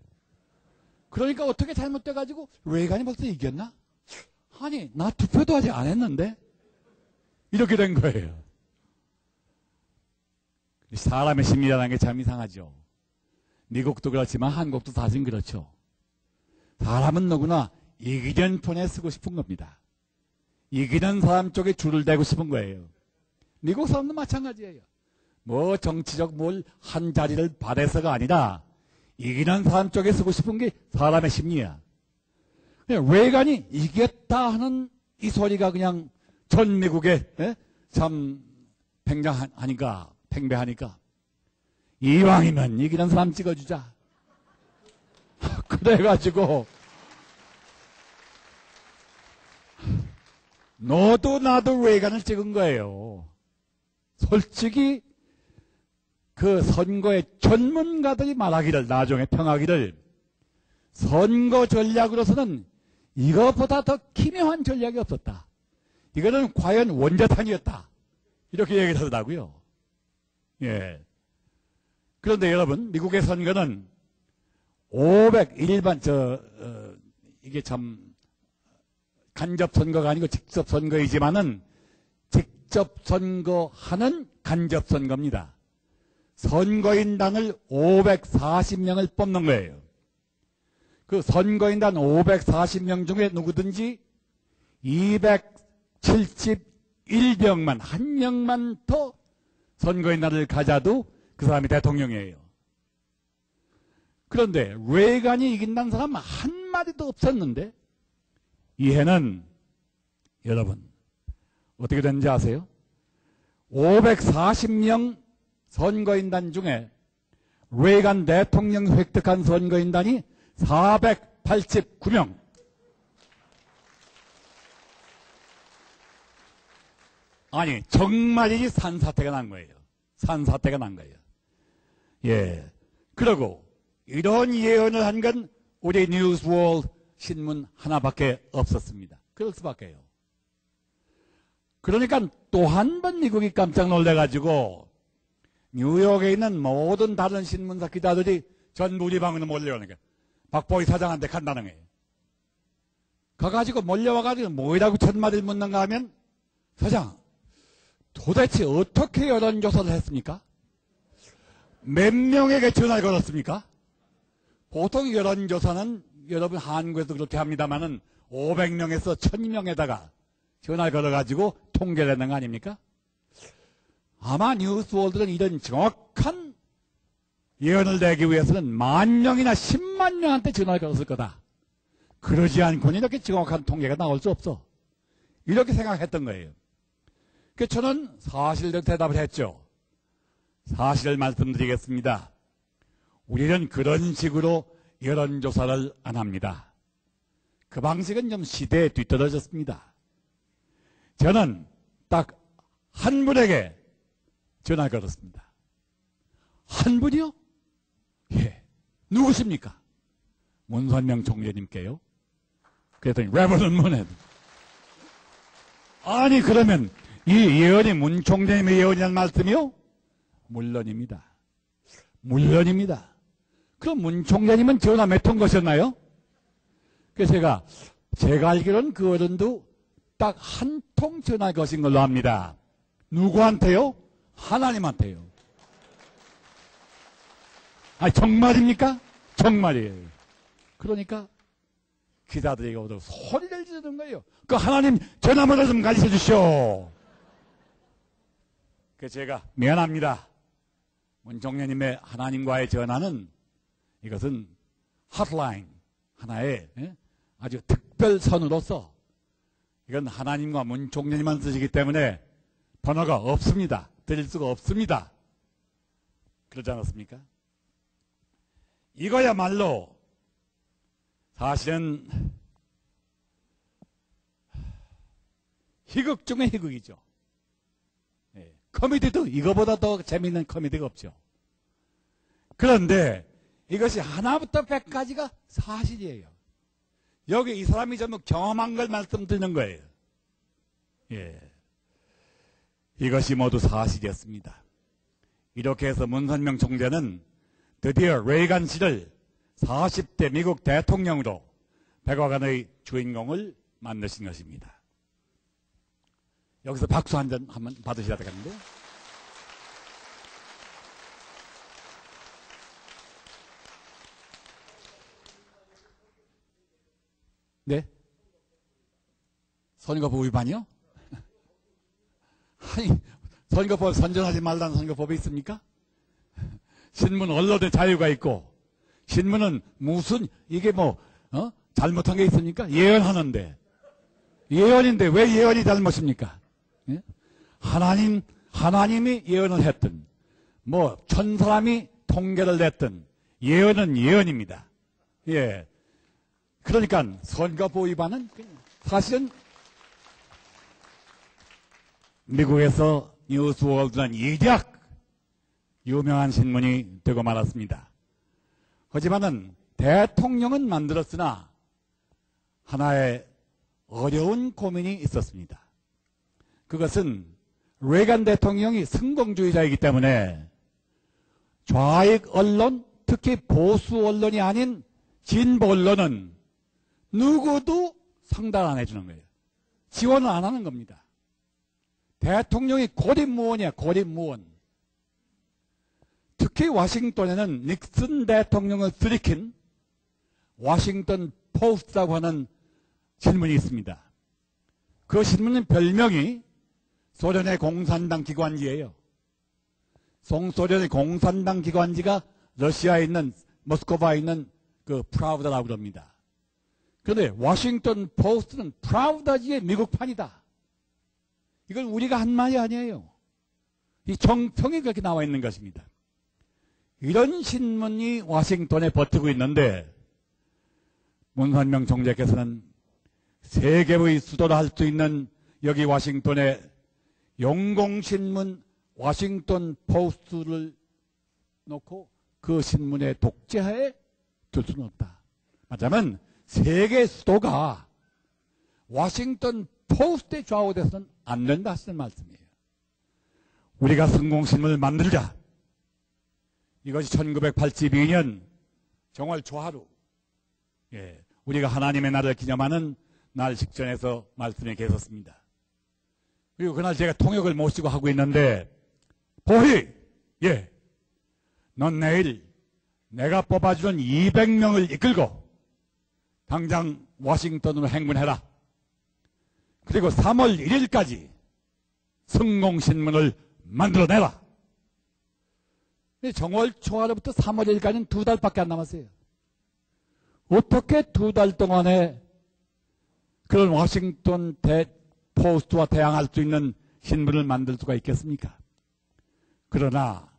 그러니까 어떻게 잘못돼가지고 레이건이 벌써 이겼나? 아니 나 투표도 아직 안 했는데 이렇게 된 거예요. 사람의 심리라는 게 참 이상하죠. 미국도 그렇지만 한국도 사실 그렇죠. 사람은 누구나 이기는 편에 쓰고 싶은 겁니다. 이기는 사람 쪽에 줄을 대고 싶은 거예요. 미국 사람도 마찬가지예요. 뭐 정치적 뭘 한 자리를 바래서가 아니라 이기는 사람 쪽에 쓰고 싶은 게 사람의 심리야. 레이간이 이겼다 하는 이 소리가 그냥 전 미국에 참 팽배하니까 이왕이면 이기는 사람 찍어주자. 그래가지고 너도 나도 레이간을 찍은 거예요. 솔직히 그 선거의 전문가들이 말하기를, 나중에 평하기를, 선거 전략으로서는 이것보다 더 기묘한 전략이 없었다. 이거는 과연 원자탄이었다. 이렇게 얘기를 하더라고요. 예. 그런데 여러분, 미국의 선거는 이게 참 간접 선거가 아니고 직접 선거이지만은 직접 선거하는 간접 선거입니다. 선거인단을 540명을 뽑는 거예요. 그 선거인단 540명 중에 누구든지 271명만, 한 명만 더 선거인단을 가져도 그 사람이 대통령이에요. 그런데 레이간이 이긴다는 사람 한 마디도 없었는데 이 해는 여러분 어떻게 됐는지 아세요? 540명 선거인단 중에 레이간 대통령 획득한 선거인단이 489명. 아니 정말이지 산사태가 난 거예요. 산사태가 난 거예요. 예. 그리고 이런 예언을 한 건 우리 뉴스월드 신문 하나밖에 없었습니다. 그럴 수밖에요. 그러니까 또 한 번 미국이 깜짝 놀래가지고 뉴욕에 있는 모든 다른 신문사 기자들이 전부 우리 방으로 몰려오니까 박보희 사장한테 간다는 거예요. 가가지고 몰려와가지고 뭐라고 첫 마디를 묻는가 하면, 사장 도대체 어떻게 여론조사를 했습니까? 몇 명에게 전화를 걸었습니까? 보통 여론조사는 여러분 한국에서 그렇게 합니다만은 500명에서 1000명에다가 전화를 걸어가지고 통계를 내는 거 아닙니까? 아마 뉴스월드는 이런 정확한 예언을 내기 위해서는 10,000명이나 100,000 명한테 전화를 걸었을 거다. 그러지 않고는 이렇게 정확한 통계가 나올 수 없어. 이렇게 생각했던 거예요. 그래서 저는 사실대로 대답을 했죠. 사실을 말씀드리겠습니다. 우리는 그런 식으로 여론조사를 안 합니다. 그 방식은 좀 시대에 뒤떨어졌습니다. 저는 딱 한 분에게 전화를 걸었습니다. 한 분이요? 예. 누구십니까? 문선명 총재님께요. 그랬더니 레버넌드 문헤드. 아니 그러면 이 예언이 문 총재님의 예언이라는 말씀이요? 물론입니다. 물론입니다. 그럼 문 총재님은 전화 몇 통 거셨나요? 그래서 제가 알기로는 그 어른도 딱 한 통 전화 거신 걸로 압니다. 누구한테요? 하나님한테요. 아니 정말입니까? 정말이에요. 그러니까 기자들이 오더 소리를 지르는 거예요. 그 하나님 전화번호 좀 가르쳐 주시오. 그래서 제가 미안합니다. 문 총재님의 하나님과의 전화는 이것은 핫라인 하나의 아주 특별선으로서 이건 하나님과 문 총재님만 쓰시기 때문에 번호가 없습니다. 드릴 수가 없습니다. 그러지 않았습니까? 이거야말로 사실은 희극 중의 희극이죠. 예, 코미디도 이거보다 더 재미있는 코미디가 없죠. 그런데 이것이 하나부터 100까지가 사실이에요. 여기 이 사람이 전부 경험한 걸 말씀드리는 거예요. 예, 이것이 모두 사실이었습니다. 이렇게 해서 문선명 총재는 드디어 레이간 씨를 40대 미국 대통령으로 백악관의 주인공을 만드신 것입니다. 여기서 박수 한 잔 한번 받으셔야 되겠는데. 네? 선거법 위반이요? 아니, 선거법 선전하지 말라는 선거법이 있습니까? 신문 언론의 자유가 있고, 신문은 무슨, 이게 잘못한 게 있습니까? 예언하는데. 예언인데 왜 예언이 잘못입니까? 예? 하나님이 예언을 했든, 천 사람이 통계를 냈든, 예언은 예언입니다. 예. 그러니까 선거법 위반은 사실은 미국에서 뉴스월드는 이력 유명한 신문이 되고 말았습니다. 하지만은 대통령은 만들었으나 하나의 어려운 고민이 있었습니다. 그것은 레이건 대통령이 성공주의자이기 때문에 좌익 언론, 특히 보수 언론이 아닌 진보 언론은 누구도 상달 안 해주는 거예요. 지원을 안 하는 겁니다. 대통령이 고립무원이야, 고립무원. 특히 워싱턴에는 닉슨 대통령을 들이킨 워싱턴 포스트라고 하는 신문이 있습니다. 그 신문은 별명이 소련의 공산당 기관지예요. 송소련의 공산당 기관지가 러시아에 있는, 모스크바에 있는 그 프라우다라고 그럽니다. 그런데 워싱턴 포스트는 프라우다지의 미국판이다. 이걸 우리가 한 말이 아니에요. 이 정평이 그렇게 나와 있는 것입니다. 이런 신문이 워싱턴에 버티고 있는데 문선명 총재께서는 세계의 수도를 할 수 있는 여기 워싱턴에 용공신문 워싱턴 포스트를 놓고 그 신문의 독재하에 둘 수는 없다. 맞자면 세계 수도가 워싱턴 포스트에 좌우돼서는 안 된다 하시는 말씀이에요. 우리가 성공신문을 만들자. 이것이 1982년 정월 초하루, 우리가 하나님의 날을 기념하는 날 직전에서 말씀에 계셨습니다. 그리고 그날 제가 통역을 모시고 하고 있는데, 보희, 넌 내일 내가 뽑아주는 200명을 이끌고 당장 워싱턴으로 행군해라. 그리고 3월 1일까지 성공신문을 만들어내라. 정월 초하루부터 3월 1일까지는 2달밖에 안 남았어요. 어떻게 2달 동안에 그런 워싱턴 포스트와 대항할 수 있는 신문을 만들 수가 있겠습니까? 그러나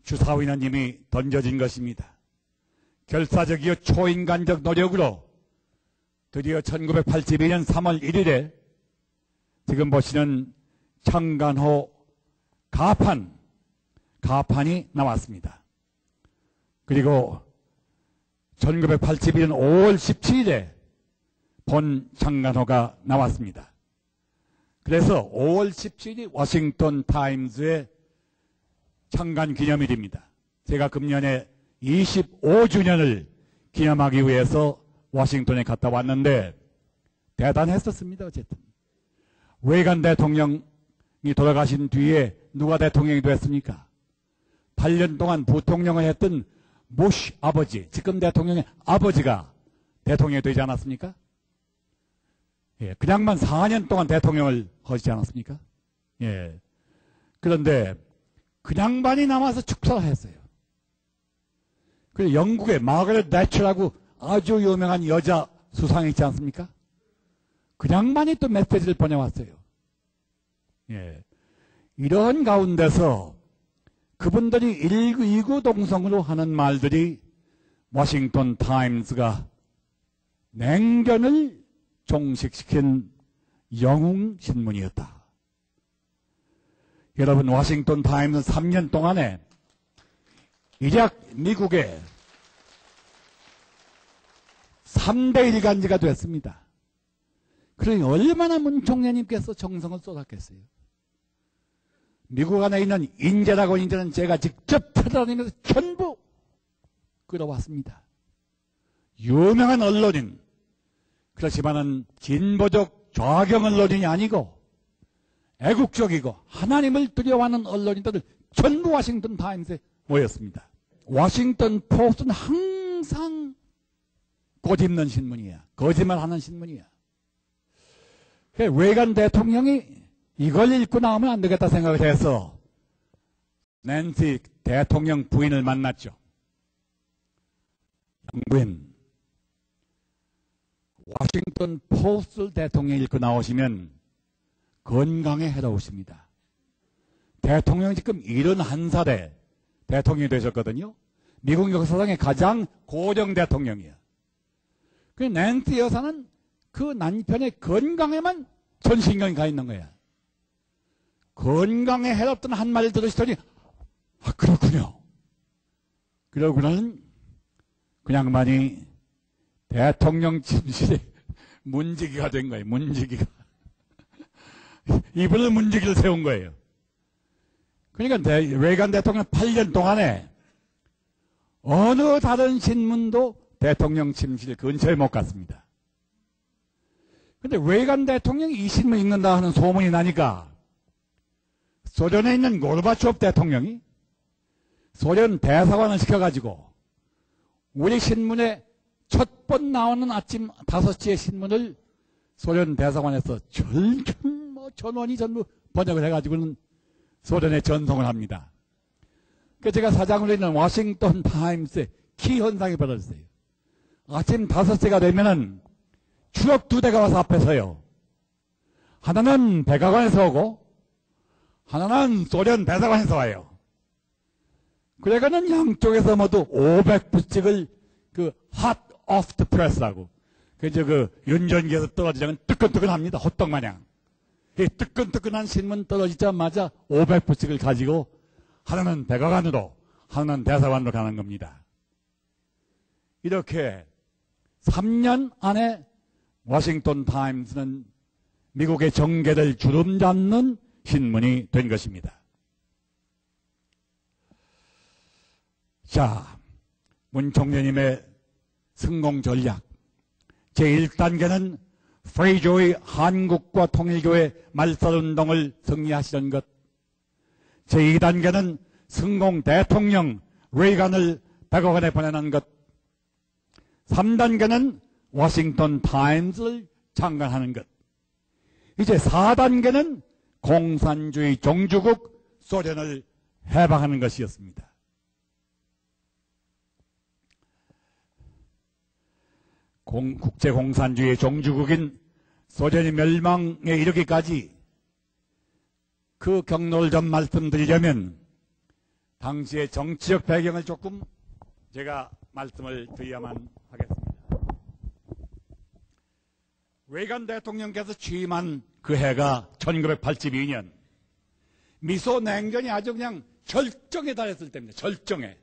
주사위는 이미 던져진 것입니다. 결사적이요 초인간적 노력으로 드디어 1982년 3월 1일에 지금 보시는 창간호 가판이 나왔습니다. 그리고 1981년 5월 17일에 본 창간호가 나왔습니다. 그래서 5월 17일이 워싱턴 타임즈의 창간 기념일입니다. 제가 금년에 25주년을 기념하기 위해서 워싱턴에 갔다 왔는데 대단했었습니다. 어쨌든 레이건 대통령이 돌아가신 뒤에 누가 대통령이 됐습니까? 8년 동안 부통령을 했던 부시 아버지, 지금 대통령의 아버지가 대통령이 되지 않았습니까? 그냥만 4년 동안 대통령을 하시지 않았습니까? 그런데 그냥만이 남아서 축사를 했어요. 그리고 영국의 마거렛 대처라고 아주 유명한 여자 수상이 있지 않습니까? 그냥만이 또 메시지를 보내왔어요. 이런 가운데서 그분들이 일구이구동성으로 하는 말들이 워싱턴 타임스가 냉전을 종식시킨 영웅신문이었다. 여러분, 워싱턴 타임스 3년 동안에 일약 미국의 3대 일간지가 됐습니다. 그러니 얼마나 문 총재님께서 정성을 쏟았겠어요. 미국 안에 있는 인재라고 인재는 제가 직접 찾아다니면서 전부 끌어왔습니다. 유명한 언론인, 그렇지만은 진보적 좌경 언론인이 아니고 애국적이고 하나님을 두려워하는 언론인들 전부 워싱턴 타임스에 모였습니다. 워싱턴 포스트는 항상 꼬집는 신문이야. 거짓말하는 신문이야. 레이건 대통령이 이걸 읽고 나오면 안 되겠다 생각을 해서 낸시 대통령 부인을 만났죠. 영부인, 워싱턴 포스트 대통령 읽고 나오시면 건강에 해로우십니다. 대통령이 지금 71살에 대통령이 되셨거든요. 미국 역사상의 가장 고령 대통령이에요. 그 낸시 여사는 그 남편의 건강에만 전 신경이 가 있는 거야. 건강에 해롭던 한마디를 들으시더니 아 그렇군요. 그러고는 그냥 많이 대통령 침실에 문지기가 된 거예요. 문지기가. 이분을 문지기를 세운 거예요. 그러니까 레이건 대통령 8년 동안에 어느 다른 신문도 대통령 침실 근처에 못 갔습니다. 근데 레이건 대통령이 이 신문 읽는다 하는 소문이 나니까 소련에 있는 고르바초프 대통령이 소련 대사관을 시켜가지고 우리 신문에 첫 번 나오는 아침 5시에 신문을 소련 대사관에서 전원이 전부 번역을 해가지고는 소련에 전송을 합니다. 그래서 제가 사장으로 있는 워싱턴 타임스에 키 현상이 벌어졌어요. 아침 5시가 되면은 트럭 2대가 와서 앞에 서요. 하나는 백악관에서 오고 하나는 소련 대사관에서 와요. 그래가는 양쪽에서 모두 500부씩을 그 hot off the press라고 그저 그 윤전기에서 떨어지자면 뜨끈뜨끈합니다. 호떡 마냥. 이 뜨끈뜨끈한 신문 떨어지자마자 500부씩을 가지고 하나는 백악관으로 하나는 대사관으로 가는 겁니다. 이렇게 3년 안에 워싱턴 타임스는 미국의 정계를 주름잡는 신문이 된 것입니다. 자, 문 총재님의 성공 전략. 제1단계는 프레이조의 한국과 통일교회 말살운동을 승리하시는 것. 제2단계는 성공 대통령 레이건을 백악관에 보내는 것. 3단계는 워싱턴 타임스를 창간하는 것. 이제 4단계는 공산주의 종주국 소련을 해방하는 것이었습니다. 국제공산주의 종주국인 소련이 멸망에 이르기까지 그 경로를 좀 말씀드리려면 당시의 정치적 배경을 조금 제가 말씀을 드려야만 하겠습니다. 레이건 대통령께서 취임한 그 해가 1982년 미소 냉전이 아주 그냥 절정에 달했을 때입니다. 절정에.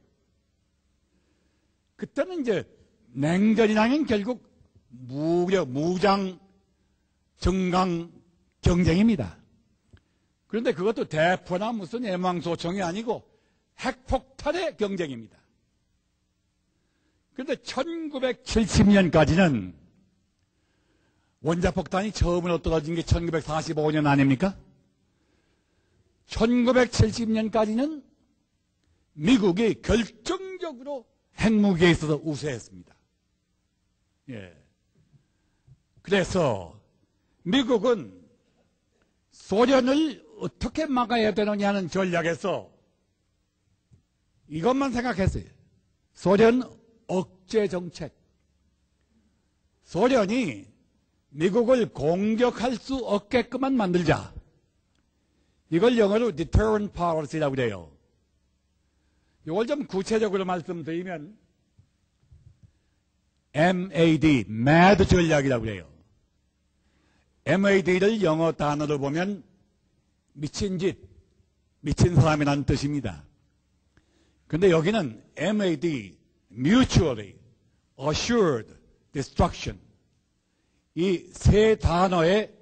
그때는 이제 냉전이라는 결국 무장 정강 경쟁입니다. 그런데 그것도 대포나 무슨 애망소총이 아니고 핵폭탄의 경쟁입니다. 그런데 1970년까지는 원자폭탄이 처음으로 떨어진 게 1945년 아닙니까? 1970년까지는 미국이 결정적으로 핵무기에 있어서 우세했습니다. 예. 그래서 미국은 소련을 어떻게 막아야 되느냐는 전략에서 이것만 생각했어요. 소련 억제 정책. 소련이 미국을 공격할 수 없게끔만 만들자. 이걸 영어로 deterrent policy라고 그래요. 이걸 좀 구체적으로 말씀드리면 MAD, MAD 전략이라고 그래요. MAD를 영어 단어로 보면 미친 짓, 미친 사람이라는 뜻입니다. 근데 여기는 MAD, Mutually Assured Destruction, 이 세 단어의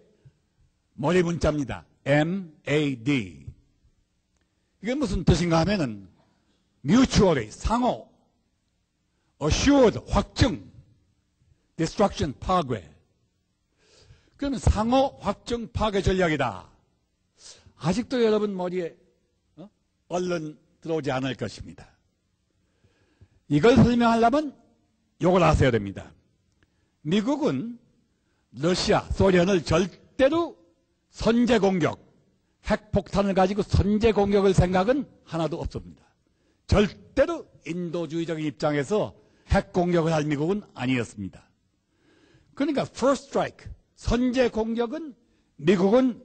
머리 문자입니다. MAD. 이게 무슨 뜻인가 하면은 Mutually, 상호, Assured, 확증, Destruction, 파괴. 그러면 상호 확증 파괴 전략이다. 아직도 여러분 머리에 얼른 들어오지 않을 것입니다. 이걸 설명하려면 요걸 아셔야 됩니다. 미국은 러시아, 소련을 절대로 선제 공격, 핵폭탄을 가지고 선제 공격을 생각은 하나도 없습니다. 절대로 인도주의적인 입장에서 핵 공격을 할 미국은 아니었습니다. 그러니까 first strike, 선제 공격은 미국은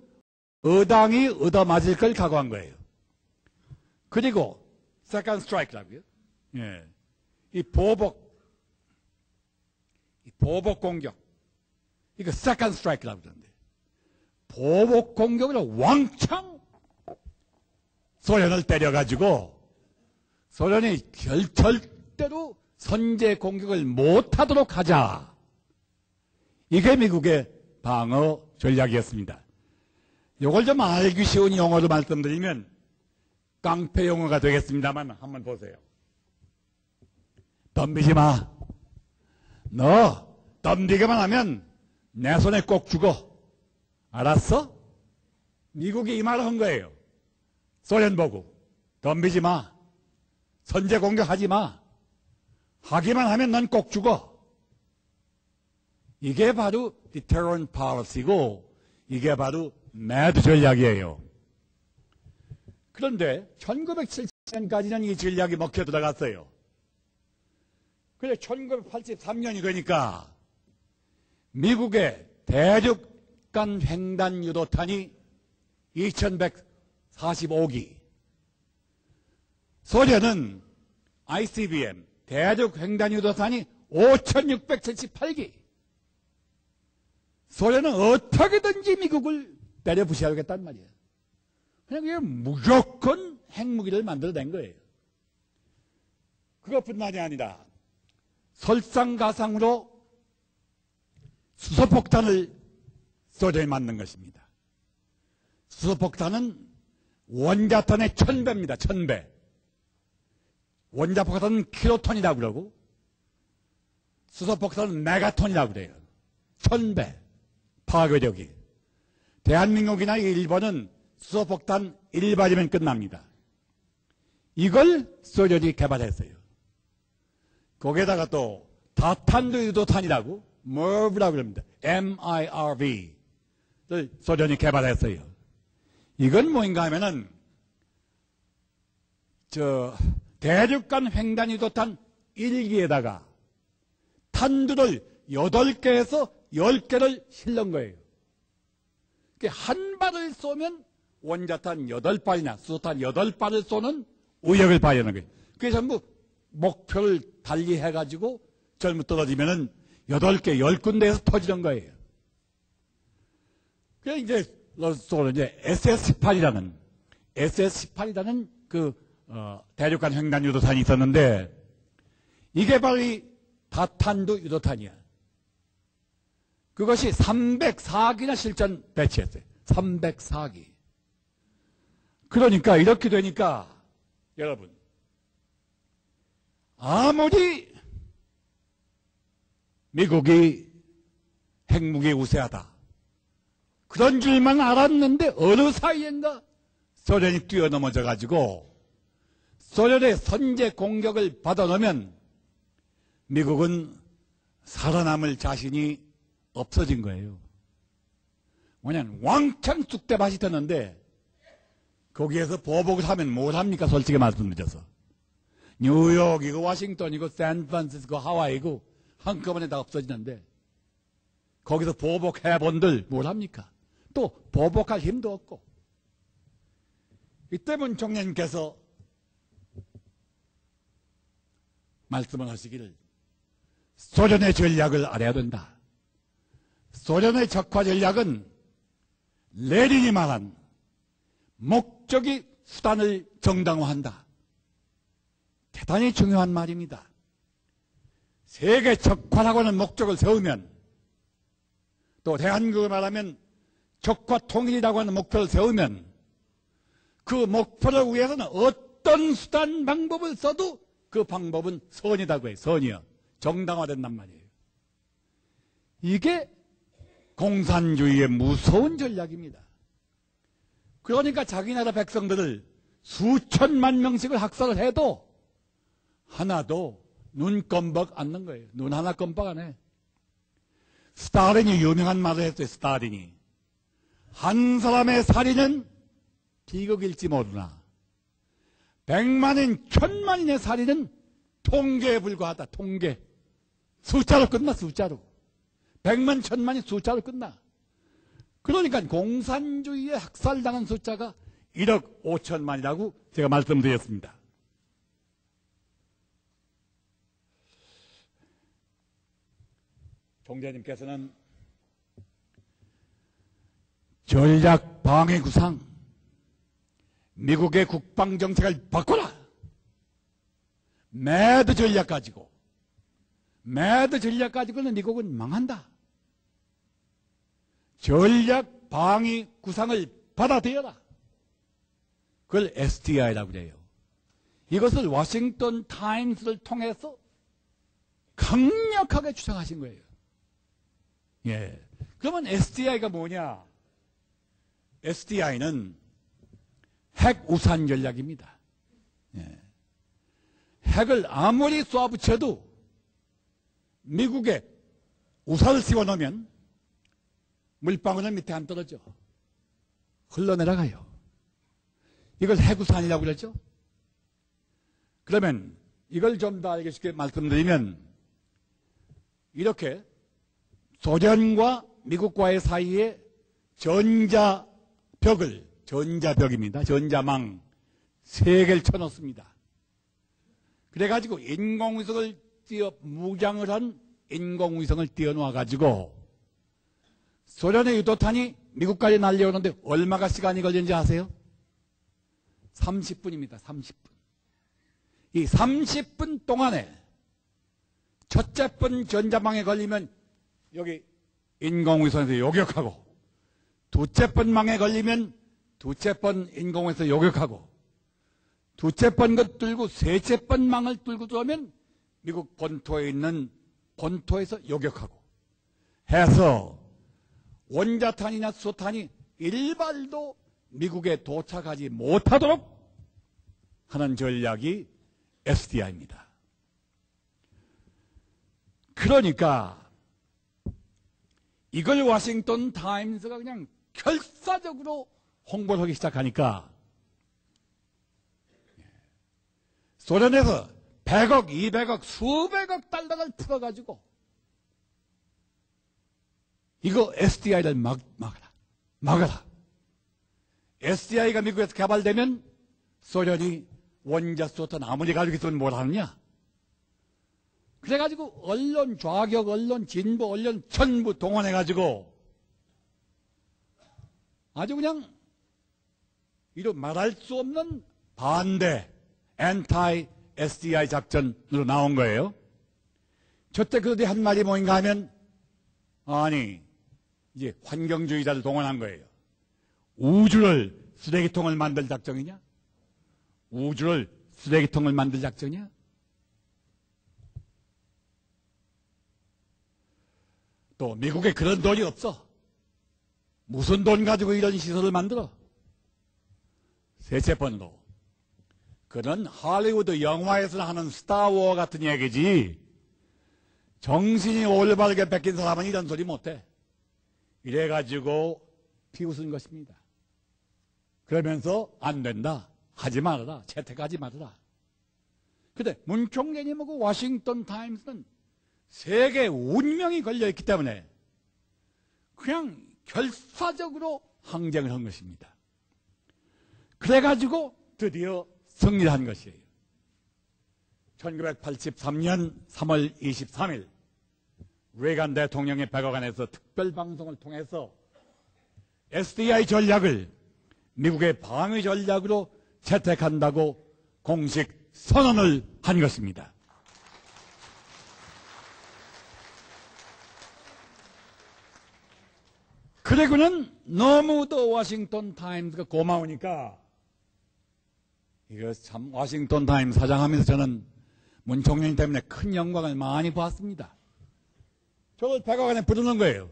어당이 얻어맞을 걸 각오한 거예요. 그리고 second strike라고요. 예. 이 보복 공격, 이거 second strike라고 그러는데, 보복 공격으로 왕창 소련을 때려가지고 소련이 절대로 선제 공격을 못하도록 하자. 이게 미국의 방어 전략이었습니다. 이걸 좀 알기 쉬운 용어로 말씀드리면 깡패 용어가 되겠습니다만 한번 보세요. 덤비지 마. 너 덤비기만 하면 내 손에 꼭 죽어. 알았어? 미국이 이 말을 한 거예요. 소련 보고 덤비지 마. 선제 공격하지 마. 하기만 하면 넌 꼭 죽어. 이게 바로 deterrent policy고 이게 바로 매드 전략이에요. 그런데 1970년까지는 이 전략이 먹혀 들어갔어요. 그런데 1983년이 되니까 미국의 대륙간 횡단 유도탄이 2145기, 소련은 ICBM 대륙 횡단 유도탄이 5678기. 소련은 어떻게든지 미국을 때려 부셔야겠단 말이에요. 그냥 무조건 핵무기를 만들어낸 거예요. 그것뿐만이 아니라 설상가상으로 수소폭탄을 소련이 만든 것입니다. 수소폭탄은 원자탄의 1000배입니다. 1000배. 원자폭탄은 킬로톤이라고 그러고 수소폭탄은 메가톤이라고 그래요. 1000배 파괴력이. 대한민국이나 일본은 수소폭탄 1발이면 끝납니다. 이걸 소련이 개발했어요. 거기에다가 또 다탄두 유도탄이라고 MIRV라고 합니다. MIRV를 소련이 개발했어요. 이건 뭐인가 하면은 대륙간 횡단 유도탄 1기에다가 탄두를 8개에서 10개를 실는 거예요. 한 발을 쏘면 원자탄 8발이나 수소탄 8발을 쏘는 우력을 발휘하는 거예요. 그게 전부 목표를 달리해가지고 잘못 떨어지면은 8개, 10군데에서 터지는 거예요. 그래, 이제 SS-18이라는 대륙간 횡단 유도탄이 있었는데, 이게 바로 이 다탄두 유도탄이야. 그것이 304기나 실전 배치했어요. 304기. 그러니까 이렇게 되니까 여러분, 아무리 미국이 핵무기 우세하다 그런 줄만 알았는데 어느 사이인가 소련이 뛰어넘어져 가지고 소련의 선제 공격을 받아놓으면 미국은 살아남을 자신이 없어진 거예요. 뭐냐면 왕창 쑥대밭이 떴는데 거기에서 보복을 하면 뭘 합니까? 솔직히 말씀드려서 뉴욕이고 워싱턴이고 샌프란시스코 하와이고 한꺼번에 다 없어지는데 거기서 보복해본들 뭘 합니까? 또 보복할 힘도 없고. 이때 문 총리님께서 말씀을 하시기를 소련의 전략을 알아야 된다. 소련의 적화 전략은 레닌이 말한 목적이 수단을 정당화한다. 대단히 중요한 말입니다. 세계 적화라고 하는 목적을 세우면, 또 대한민국을 말하면 적화 통일이라고 하는 목표를 세우면 그 목표를 위해서는 어떤 수단 방법을 써도 그 방법은 선이라고 해요. 선이요. 정당화된단 말이에요. 이게 공산주의의 무서운 전략입니다. 그러니까 자기 나라 백성들을 수천만 명씩을 학살을 해도 하나도 눈 껌벅 않는 거예요. 눈 하나 껌벅 안 해. 스탈린이 유명한 말을 했어요. 스탈린이. 한 사람의 살인은 비극일지 모르나 100만인, 1000만인의 살인은 통계에 불과하다. 통계. 숫자로 끝나, 숫자로. 100만, 1000만이 숫자로 끝나. 그러니까 공산주의에 학살당한 숫자가 1억 5천만이라고 제가 말씀드렸습니다. 총재님께서는 전략 방위 구상, 미국의 국방 정책을 바꿔라. 매드 전략 가지고는 미국은 망한다. 전략 방위 구상을 받아들여라. 그걸 SDI라고 그래요. 이것을 워싱턴 타임스를 통해서 강력하게 주장하신 거예요. 예. 그러면 SDI가 뭐냐? SDI는 핵우산 전략입니다. 예. 핵을 아무리 쏘아붙여도 미국에 우산을 씌워놓으면 물방울은 밑에 안 떨어져. 흘러내려가요. 이걸 핵우산이라고 그러죠. 그러면 이걸 좀 더 알기 쉽게 말씀드리면 이렇게 소련과 미국과의 사이에 전자벽입니다. 전자망 3개를 쳐놓습니다. 그래가지고 무장을 한 인공위성을 띄워놓아가지고 소련의 유도탄이 미국까지 날려오는데 얼마가 시간이 걸리는지 아세요? 30분입니다. 30분. 이 30분 동안에 첫째 번 전자망에 걸리면 여기 인공위성에서 요격하고 두째 번 망에 걸리면 두째 번 인공위성에서 요격하고 두째 번 것 뚫고 셋째 번 망을 뚫고 들어오면 미국 본토에 있는 본토에서 요격하고 해서 원자탄이나 수소탄이 일발도 미국에 도착하지 못하도록 하는 전략이 SDI입니다. 그러니까 이걸 워싱턴 타임스가 그냥 결사적으로 홍보를 하기 시작하니까 소련에서 100억, 200억, 수백억 달러를 풀어가지고 이거 SDI를 막아라. SDI가 미국에서 개발되면 소련이 원자수탄 아무리 가지고 있으면 뭘 하느냐? 그래가지고 언론, 좌격 언론, 진보 언론 전부 동원해가지고 아주 그냥 이로 말할 수 없는 반대, anti SDI 작전으로 나온 거예요. 저때 그들이 한 말이 뭐인가 하면 아니 이제 환경주의자를 동원한 거예요. 우주를 쓰레기통을 만들 작정이냐? 우주를 쓰레기통을 만들 작정이냐? 또 미국에 그런 돈이 없어. 무슨 돈 가지고 이런 시설을 만들어? 셋째 번으로 그는 할리우드 영화에서 하는 스타워 같은 얘기지 정신이 올바르게 뺏긴 사람은 이런 소리 못해. 이래가지고 비웃은 것입니다. 그러면서 안 된다. 하지 말아라. 채택하지 말아라. 근데 문 총재님하고 워싱턴 타임스는 세계 운명이 걸려있기 때문에 그냥 결사적으로 항쟁을 한 것입니다. 그래가지고 드디어 승리를 한 것이에요. 1983년 3월 23일 레이간 대통령의 백악관에서 특별방송을 통해서 SDI 전략을 미국의 방위 전략으로 채택한다고 공식 선언을 한 것입니다. 그리고는 너무도 워싱턴 타임스가 고마우니까 이거 참 워싱턴 타임스 사장하면서 저는 문 총장님 때문에 큰 영광을 많이 봤습니다. 저걸 백악관에 부르는 거예요.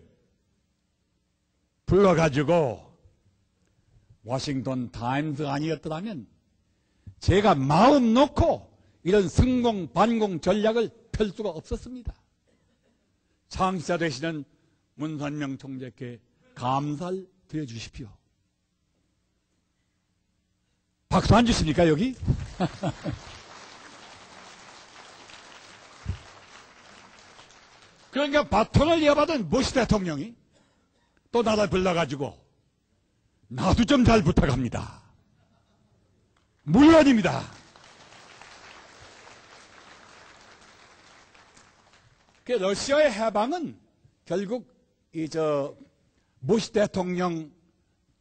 불러가지고 워싱턴 타임스가 아니었더라면 제가 마음 놓고 이런 승공 반공 전략을 펼 수가 없었습니다. 창시자 되시는 문선명 총재께 감사를 드려주십시오. 박수 안 주십니까 여기? 그러니까 바톤을 이어받은 부시 대통령이 또 나를 불러가지고 나도 좀 잘 부탁합니다. 물론입니다. 그 러시아의 해방은 결국 부시 대통령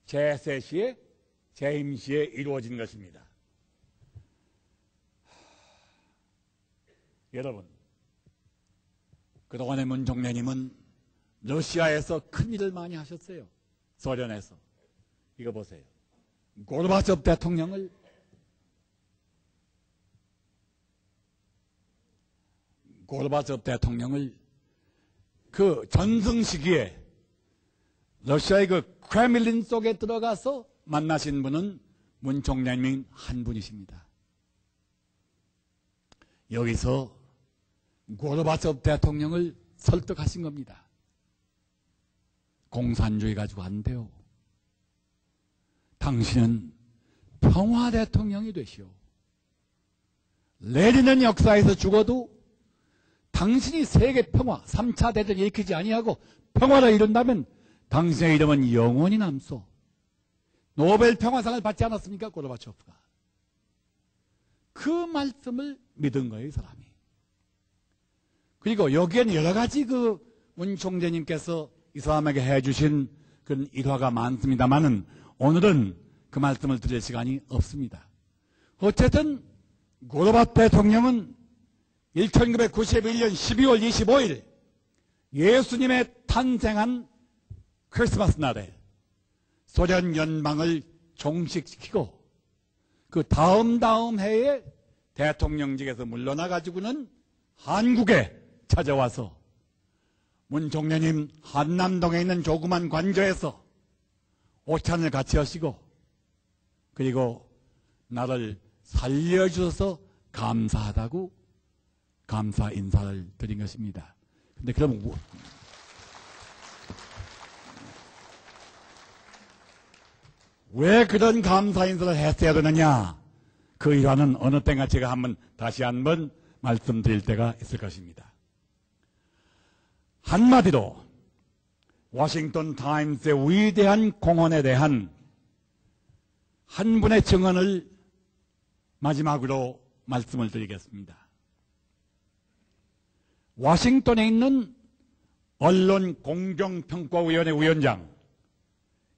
재세 시에 재임 시에 이루어진 것입니다. 여러분, 그동안의 문 총리님은 러시아에서 큰 일을 많이 하셨어요. 소련에서. 이거 보세요. 고르바초프 대통령을 그 전승 시기에 러시아의 그 크레밀린 속에 들어가서 만나신 분은 문 총리님 한 분이십니다. 여기서 고르바초프 대통령을 설득하신 겁니다. 공산주의 가지고 안 돼요. 당신은 평화 대통령이 되시오. 레닌은 역사에서 죽어도 당신이 세계 평화, 3차 대전을 일으키지 아니하고 평화를 이룬다면 당신의 이름은 영원히 남소. 노벨 평화상을 받지 않았습니까? 고르바초프가. 그 말씀을 믿은 거예요, 이 사람이. 그리고 여기에는 여러 가지 문 총재님께서 이 사람에게 해주신 그런 일화가 많습니다만은 오늘은 그 말씀을 드릴 시간이 없습니다. 어쨌든 고르바초프 대통령은 1991년 12월 25일 예수님의 탄생한 크리스마스 날에 소련 연방을 종식시키고 그 다음 해에 대통령직에서 물러나가지고는 한국에 찾아와서 문 총리님 한남동에 있는 조그만 관저에서 오찬을 같이 하시고 그리고 나를 살려주셔서 감사하다고 감사 인사를 드린 것입니다. 근데 그럼 왜 그런 감사 인사를 했어야 되느냐? 그 일화는 어느 때가 제가 다시 한번 말씀드릴 때가 있을 것입니다. 한마디로 워싱턴 타임스의 위대한 공헌에 대한 한 분의 증언을 마지막으로 말씀을 드리겠습니다. 워싱턴에 있는 언론공정평가위원회 위원장,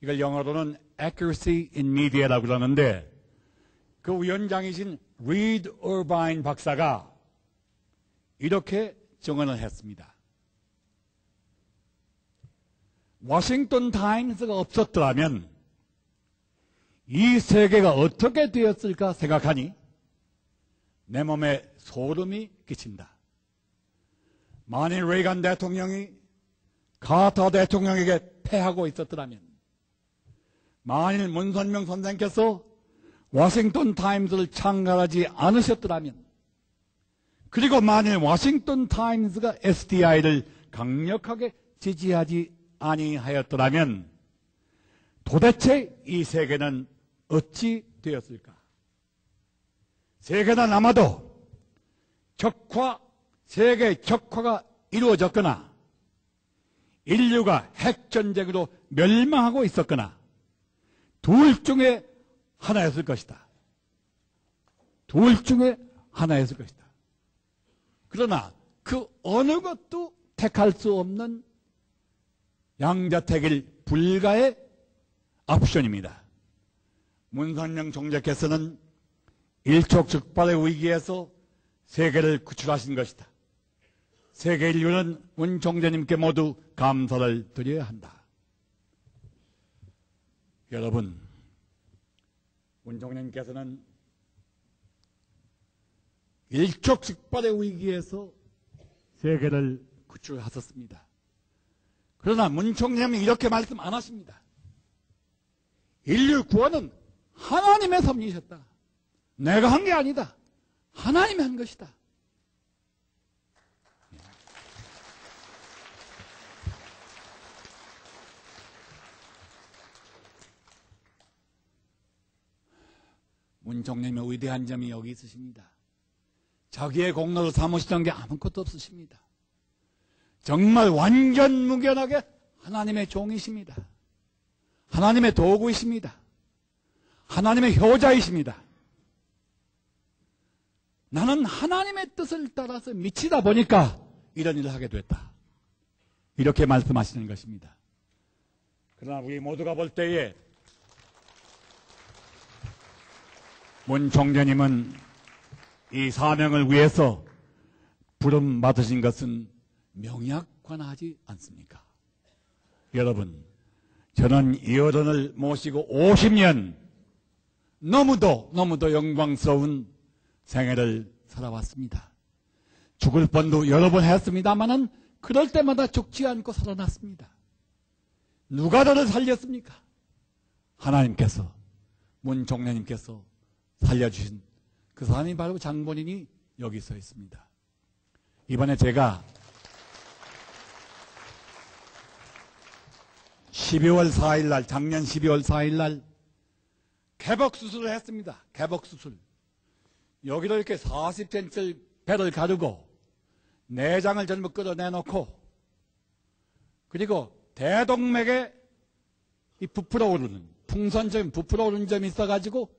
이걸 영어로는 Accuracy in Media라고 그러는데 그 위원장이신 리드 어바인 박사가 이렇게 증언을 했습니다. 워싱턴 타임스가 없었더라면 이 세계가 어떻게 되었을까 생각하니 내 몸에 소름이 끼친다. 만일 레이건 대통령이 카터 대통령에게 패하고 있었더라면, 만일 문선명 선생께서 워싱턴 타임스를 창간하지 않으셨더라면, 그리고 만일 워싱턴 타임스가 SDI를 강력하게 지지하지 아니하였더라면 도대체 이 세계는 어찌 되었을까? 세계는 아마도 세계 격화가 이루어졌거나 인류가 핵전쟁으로 멸망하고 있었거나 둘 중에 하나였을 것이다. 둘 중에 하나였을 것이다. 그러나 그 어느 것도 택할 수 없는 양자택일 불가의 옵션입니다. 문선명 총재께서는 일촉즉발의 위기에서 세계를 구출하신 것이다. 세계 인류는 문 총재님께 모두 감사를 드려야 한다. 여러분, 문 총재님께서는 일촉즉발의 위기에서 세계를 구출하셨습니다. 그러나 문 총재님은 이렇게 말씀 안 하십니다. 인류 구원은 하나님의 섭리셨다. 내가 한 게 아니다. 하나님이 한 것이다. 문 총리님의 위대한 점이 여기 있으십니다. 자기의 공로를 삼으시던 게 아무것도 없으십니다. 정말 완전 무견하게 하나님의 종이십니다. 하나님의 도구이십니다. 하나님의 효자이십니다. 나는 하나님의 뜻을 따라서 미치다 보니까 이런 일을 하게 됐다. 이렇게 말씀하시는 것입니다. 그러나 우리 모두가 볼 때에 문 총재님은 이 사명을 위해서 부름 받으신 것은 명약관하지 않습니까? 여러분, 저는 이 어른을 모시고 50년 너무도 영광스러운 생애를 살아왔습니다. 죽을 뻔도 여러 번 했습니다마는 그럴 때마다 죽지 않고 살아났습니다. 누가 저를 살렸습니까? 하나님께서, 문 총재님께서 살려주신 그 사람이 바로 장본인이 여기 서 있습니다. 이번에 제가 12월 4일 날, 작년 12월 4일 날 개복수술을 했습니다. 개복수술. 여기를 이렇게 40cm 배를 가르고 내장을 전부 끌어내놓고 그리고 대동맥에 이 부풀어 오르는 풍선점 부풀어 오르는 점이 있어가지고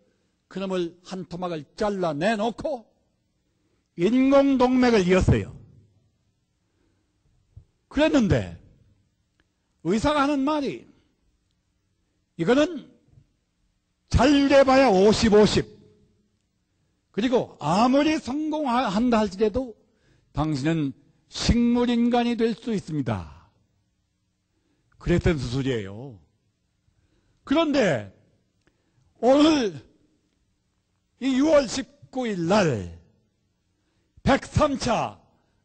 그놈을 한 토막을 잘라내놓고 인공동맥을 이었어요. 그랬는데 의사가 하는 말이 이거는 잘 돼봐야 50-50 그리고 아무리 성공한다 할지라도 당신은 식물인간이 될 수 있습니다. 그랬던 수술이에요. 그런데 오늘 이 6월 19일 날 103차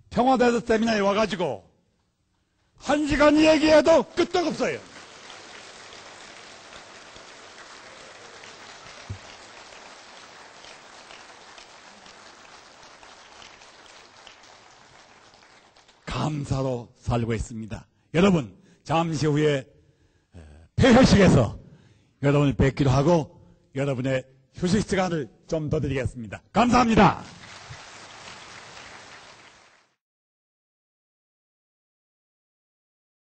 평화대사 세미나에 와가지고 1시간 얘기해도 끄떡없어요. 감사로 살고 있습니다. 여러분, 잠시 후에 폐회식에서 여러분을 뵙기로 하고 여러분의 휴식 시간을 좀 더 드리겠습니다. 감사합니다.